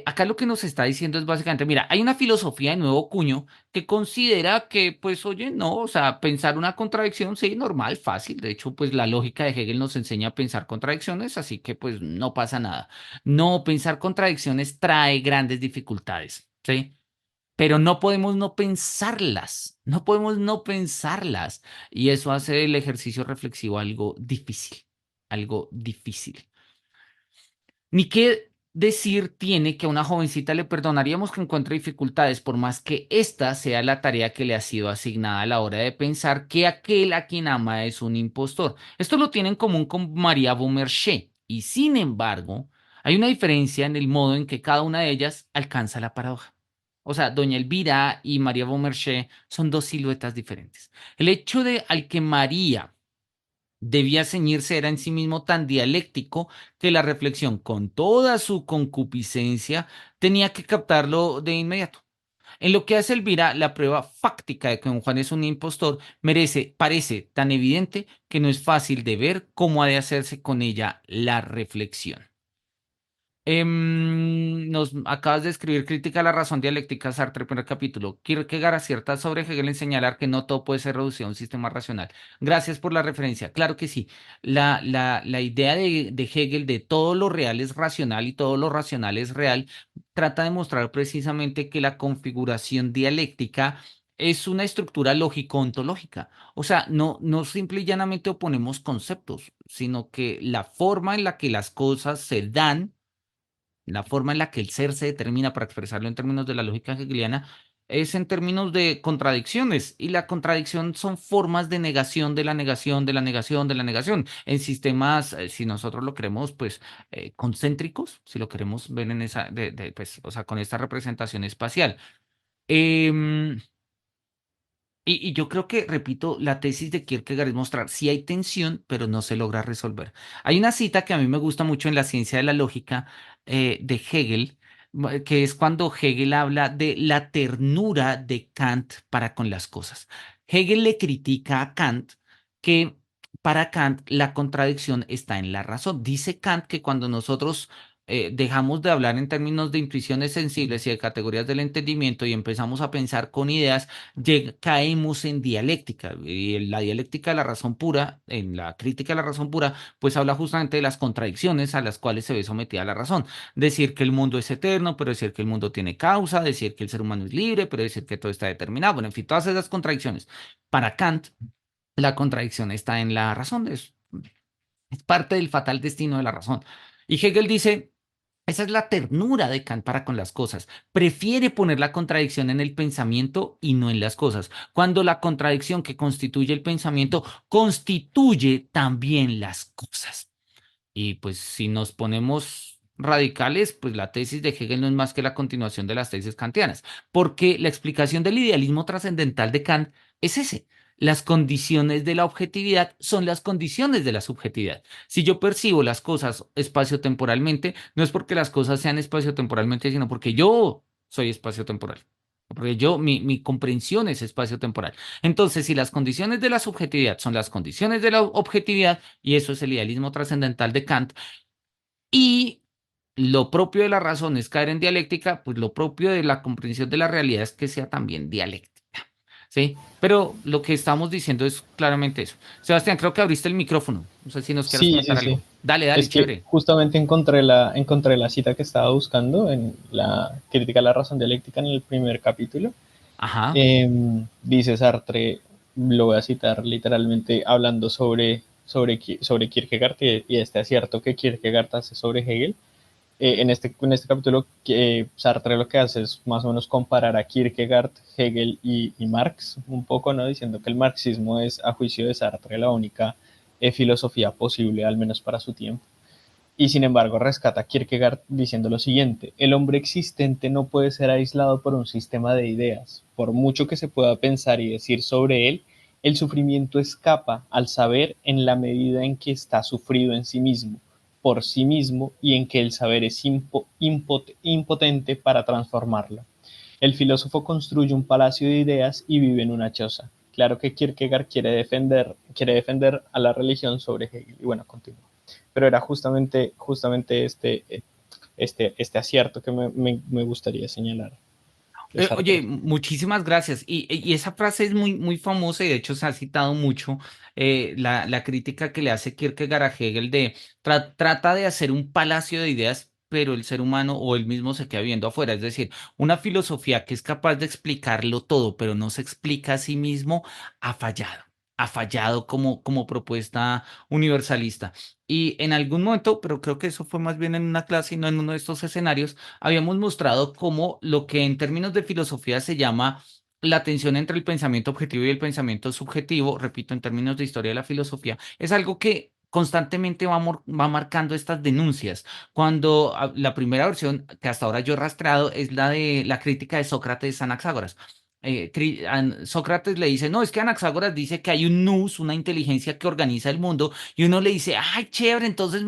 Acá lo que nos está diciendo es básicamente, mira, hay una filosofía de nuevo cuño que considera que, pues, oye, no, o sea, pensar una contradicción, sí, normal, fácil. De hecho, pues la lógica de Hegel nos enseña a pensar contradicciones, así que, pues, no pasa nada. No, pensar contradicciones trae grandes dificultades, ¿sí? Pero no podemos no pensarlas, no podemos no pensarlas. Y eso hace el ejercicio reflexivo algo difícil, algo difícil. Ni qué decir tiene que a una jovencita le perdonaríamos que encuentre dificultades, por más que esta sea la tarea que le ha sido asignada a la hora de pensar que aquel a quien ama es un impostor. Esto lo tiene en común con María Beaumarchais, y sin embargo, hay una diferencia en el modo en que cada una de ellas alcanza la paradoja. O sea, Doña Elvira y María Beaumarchais son dos siluetas diferentes. El hecho de al que María debía ceñirse era en sí mismo tan dialéctico que la reflexión, con toda su concupiscencia, tenía que captarlo de inmediato. En lo que hace Elvira, la prueba fáctica de que don Juan es un impostor parece tan evidente que no es fácil de ver cómo ha de hacerse con ella la reflexión. Nos acabas de escribir Crítica a la razón dialéctica, Sartre, primer capítulo. Kierkegaard acierta sobre Hegel en señalar que no todo puede ser reducido a un sistema racional. Gracias por la referencia. Claro que sí. La idea de Hegel de todo lo real es racional y todo lo racional es real trata de mostrar precisamente que la configuración dialéctica es una estructura lógico-ontológica. O sea, no simple y llanamente oponemos conceptos, sino que la forma en la que las cosas se dan, la forma en la que el ser se determina, para expresarlo en términos de la lógica hegeliana, es en términos de contradicciones. Y la contradicción son formas de negación de la negación, de la negación, de la negación. En sistemas, si nosotros lo queremos, pues, concéntricos, si lo queremos ver en esa, pues, o sea, con esta representación espacial. Em, y yo creo que, repito, la tesis de Kierkegaard es mostrar si hay tensión, pero no se logra resolver. Hay una cita que a mí me gusta mucho en la ciencia de la lógica de Hegel, que es cuando Hegel habla de la ternura de Kant para con las cosas. Hegel le critica a Kant que para Kant la contradicción está en la razón. Dice Kant que cuando nosotros dejamos de hablar en términos de intuiciones sensibles y de categorías del entendimiento y empezamos a pensar con ideas, caemos en dialéctica. Y en la dialéctica de la razón pura, en la crítica de la razón pura, pues habla justamente de las contradicciones a las cuales se ve sometida la razón. Decir que el mundo es eterno, pero decir que el mundo tiene causa, decir que el ser humano es libre, pero decir que todo está determinado. Bueno, en fin, todas esas contradicciones. Para Kant, la contradicción está en la razón. Es parte del fatal destino de la razón. Y Hegel dice, esa es la ternura de Kant para con las cosas. Prefiere poner la contradicción en el pensamiento y no en las cosas, cuando la contradicción que constituye el pensamiento constituye también las cosas. Y pues si nos ponemos radicales, pues la tesis de Hegel no es más que la continuación de las tesis kantianas, porque la explicación del idealismo trascendental de Kant es ese. Las condiciones de la objetividad son las condiciones de la subjetividad. Si yo percibo las cosas espaciotemporalmente, no es porque las cosas sean espaciotemporalmente, sino porque yo soy espaciotemporal. Porque mi comprensión es espaciotemporal. Entonces, si las condiciones de la subjetividad son las condiciones de la objetividad, y eso es el idealismo trascendental de Kant, y lo propio de la razón es caer en dialéctica, pues lo propio de la comprensión de la realidad es que sea también dialéctica, ¿sí? Pero lo que estamos diciendo es claramente eso. Sebastián, creo que abriste el micrófono. No sé si nos quieras Sí, sí, comentar sí. algo. Dale, dale, Es que chévere. justamente encontré la cita que estaba buscando en la crítica a la razón dialéctica en el primer capítulo. Ajá. Dice Sartre, lo voy a citar literalmente, hablando sobre Kierkegaard y este acierto que Kierkegaard hace sobre Hegel. En este capítulo, Sartre lo que hace es más o menos comparar a Kierkegaard, Hegel y Marx un poco, ¿no? Diciendo que el marxismo es, a juicio de Sartre, la única filosofía posible, al menos para su tiempo. Y sin embargo rescata a Kierkegaard diciendo lo siguiente: el hombre existente no puede ser aislado por un sistema de ideas. Por mucho que se pueda pensar y decir sobre él, el sufrimiento escapa al saber en la medida en que está sufrido en sí mismo, por sí mismo, y en que el saber es impotente para transformarlo. El filósofo construye un palacio de ideas y vive en una choza. Claro que Kierkegaard quiere defender a la religión sobre Hegel. Y bueno, continúa. Pero era justamente este acierto que me gustaría señalar de Oye, Sartre. muchísimas gracias. Y esa frase es muy, muy famosa y de hecho se ha citado mucho la crítica que le hace Kierkegaard a Hegel de trata de hacer un palacio de ideas, pero el ser humano o él mismo se queda viendo afuera. Es decir, una filosofía que es capaz de explicarlo todo, pero no se explica a sí mismo, ha fallado. Ha fallado como propuesta universalista. Y en algún momento, pero creo que eso fue más bien en una clase y no en uno de estos escenarios, habíamos mostrado cómo lo que en términos de filosofía se llama la tensión entre el pensamiento objetivo y el pensamiento subjetivo, repito, en términos de historia de la filosofía, es algo que constantemente va marcando estas denuncias. Cuando la primera versión que hasta ahora yo he rastreado es la de la crítica de Sócrates a Anaxágoras. Sócrates le dice, no, es que Anaxágoras dice que hay un nous, una inteligencia que organiza el mundo, y uno le dice, ay, chévere, entonces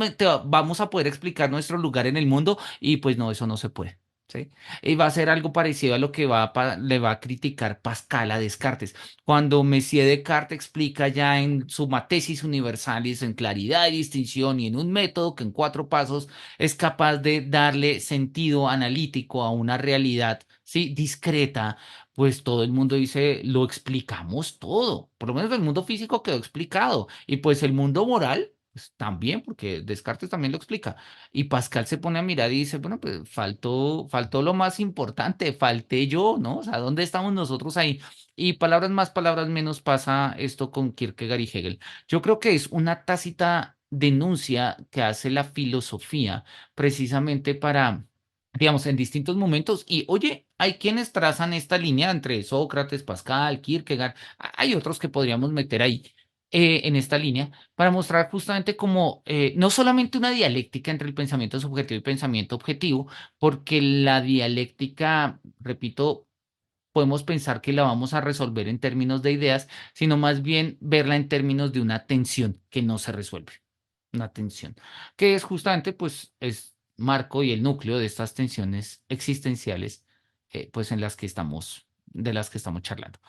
vamos a poder explicar nuestro lugar en el mundo, y pues no, eso no se puede. ¿sí? Y va a ser algo parecido a lo que le va a criticar Pascal a Descartes. Cuando Messier Descartes explica ya en Summa Thesis Universalis, en claridad y distinción y en un método que en 4 pasos es capaz de darle sentido analítico a una realidad, ¿sí? Discreta, pues todo el mundo dice, lo explicamos todo. Por lo menos el mundo físico quedó explicado. Y pues el mundo moral, pues también, porque Descartes también lo explica. Y Pascal se pone a mirar y dice, bueno, pues faltó lo más importante, falté yo, ¿no? O sea, ¿dónde estamos nosotros ahí? Y palabras más, palabras menos pasa esto con Kierkegaard y Hegel. Yo creo que es una tácita denuncia que hace la filosofía precisamente para, digamos, en distintos momentos. Y oye, hay quienes trazan esta línea entre Sócrates, Pascal, Kierkegaard, hay otros que podríamos meter ahí en esta línea para mostrar justamente como no solamente una dialéctica entre el pensamiento subjetivo y pensamiento objetivo, porque la dialéctica, repito, podemos pensar que la vamos a resolver en términos de ideas, sino más bien verla en términos de una tensión que no se resuelve, una tensión, que es justamente pues es marco y el núcleo de estas tensiones existenciales, pues en las que estamos, de las que estamos charlando.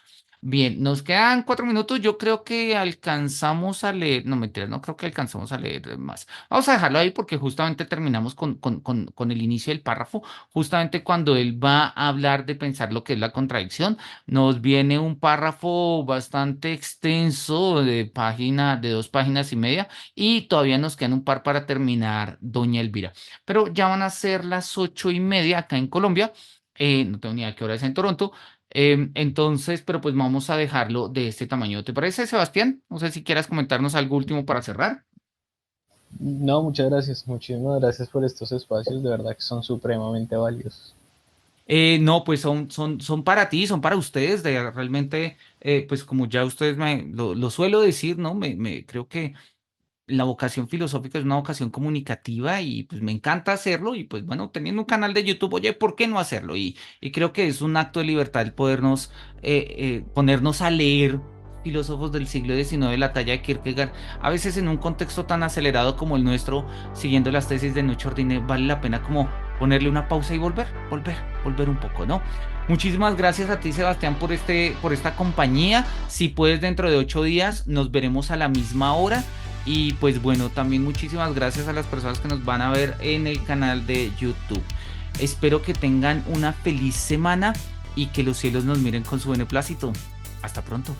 Bien, nos quedan 4 minutos. Yo creo que alcanzamos a leer, no mentiras, no creo que alcanzamos a leer más. Vamos a dejarlo ahí porque justamente terminamos con el inicio del párrafo. Justamente cuando él va a hablar de pensar lo que es la contradicción, nos viene un párrafo bastante extenso de 2 páginas y media y todavía nos quedan un par para terminar, doña Elvira. Pero ya van a ser las 8:30 acá en Colombia. No tengo ni idea qué hora es en Toronto. Entonces, pero pues vamos a dejarlo de este tamaño. ¿Te parece, Sebastián? No sé si quieras comentarnos algo último para cerrar. No, muchas gracias, muchísimas gracias por estos espacios, de verdad que son supremamente valiosos. No, pues son para ti, son para ustedes, realmente, pues como ya ustedes lo suelo decir, ¿no? Creo que la vocación filosófica es una vocación comunicativa y pues me encanta hacerlo y pues bueno, teniendo un canal de YouTube, oye, ¿por qué no hacerlo? Y creo que es un acto de libertad el podernos, ponernos a leer filósofos del siglo XIX de la talla de Kierkegaard, a veces en un contexto tan acelerado como el nuestro, siguiendo las tesis de Nucho Ordine, vale la pena como ponerle una pausa y volver un poco, ¿no? Muchísimas gracias a ti, Sebastián, por esta compañía. Si puedes, dentro de 8 días nos veremos a la misma hora. Y pues bueno, también muchísimas gracias a las personas que nos van a ver en el canal de YouTube. Espero que tengan una feliz semana y que los cielos nos miren con su beneplácito. Hasta pronto.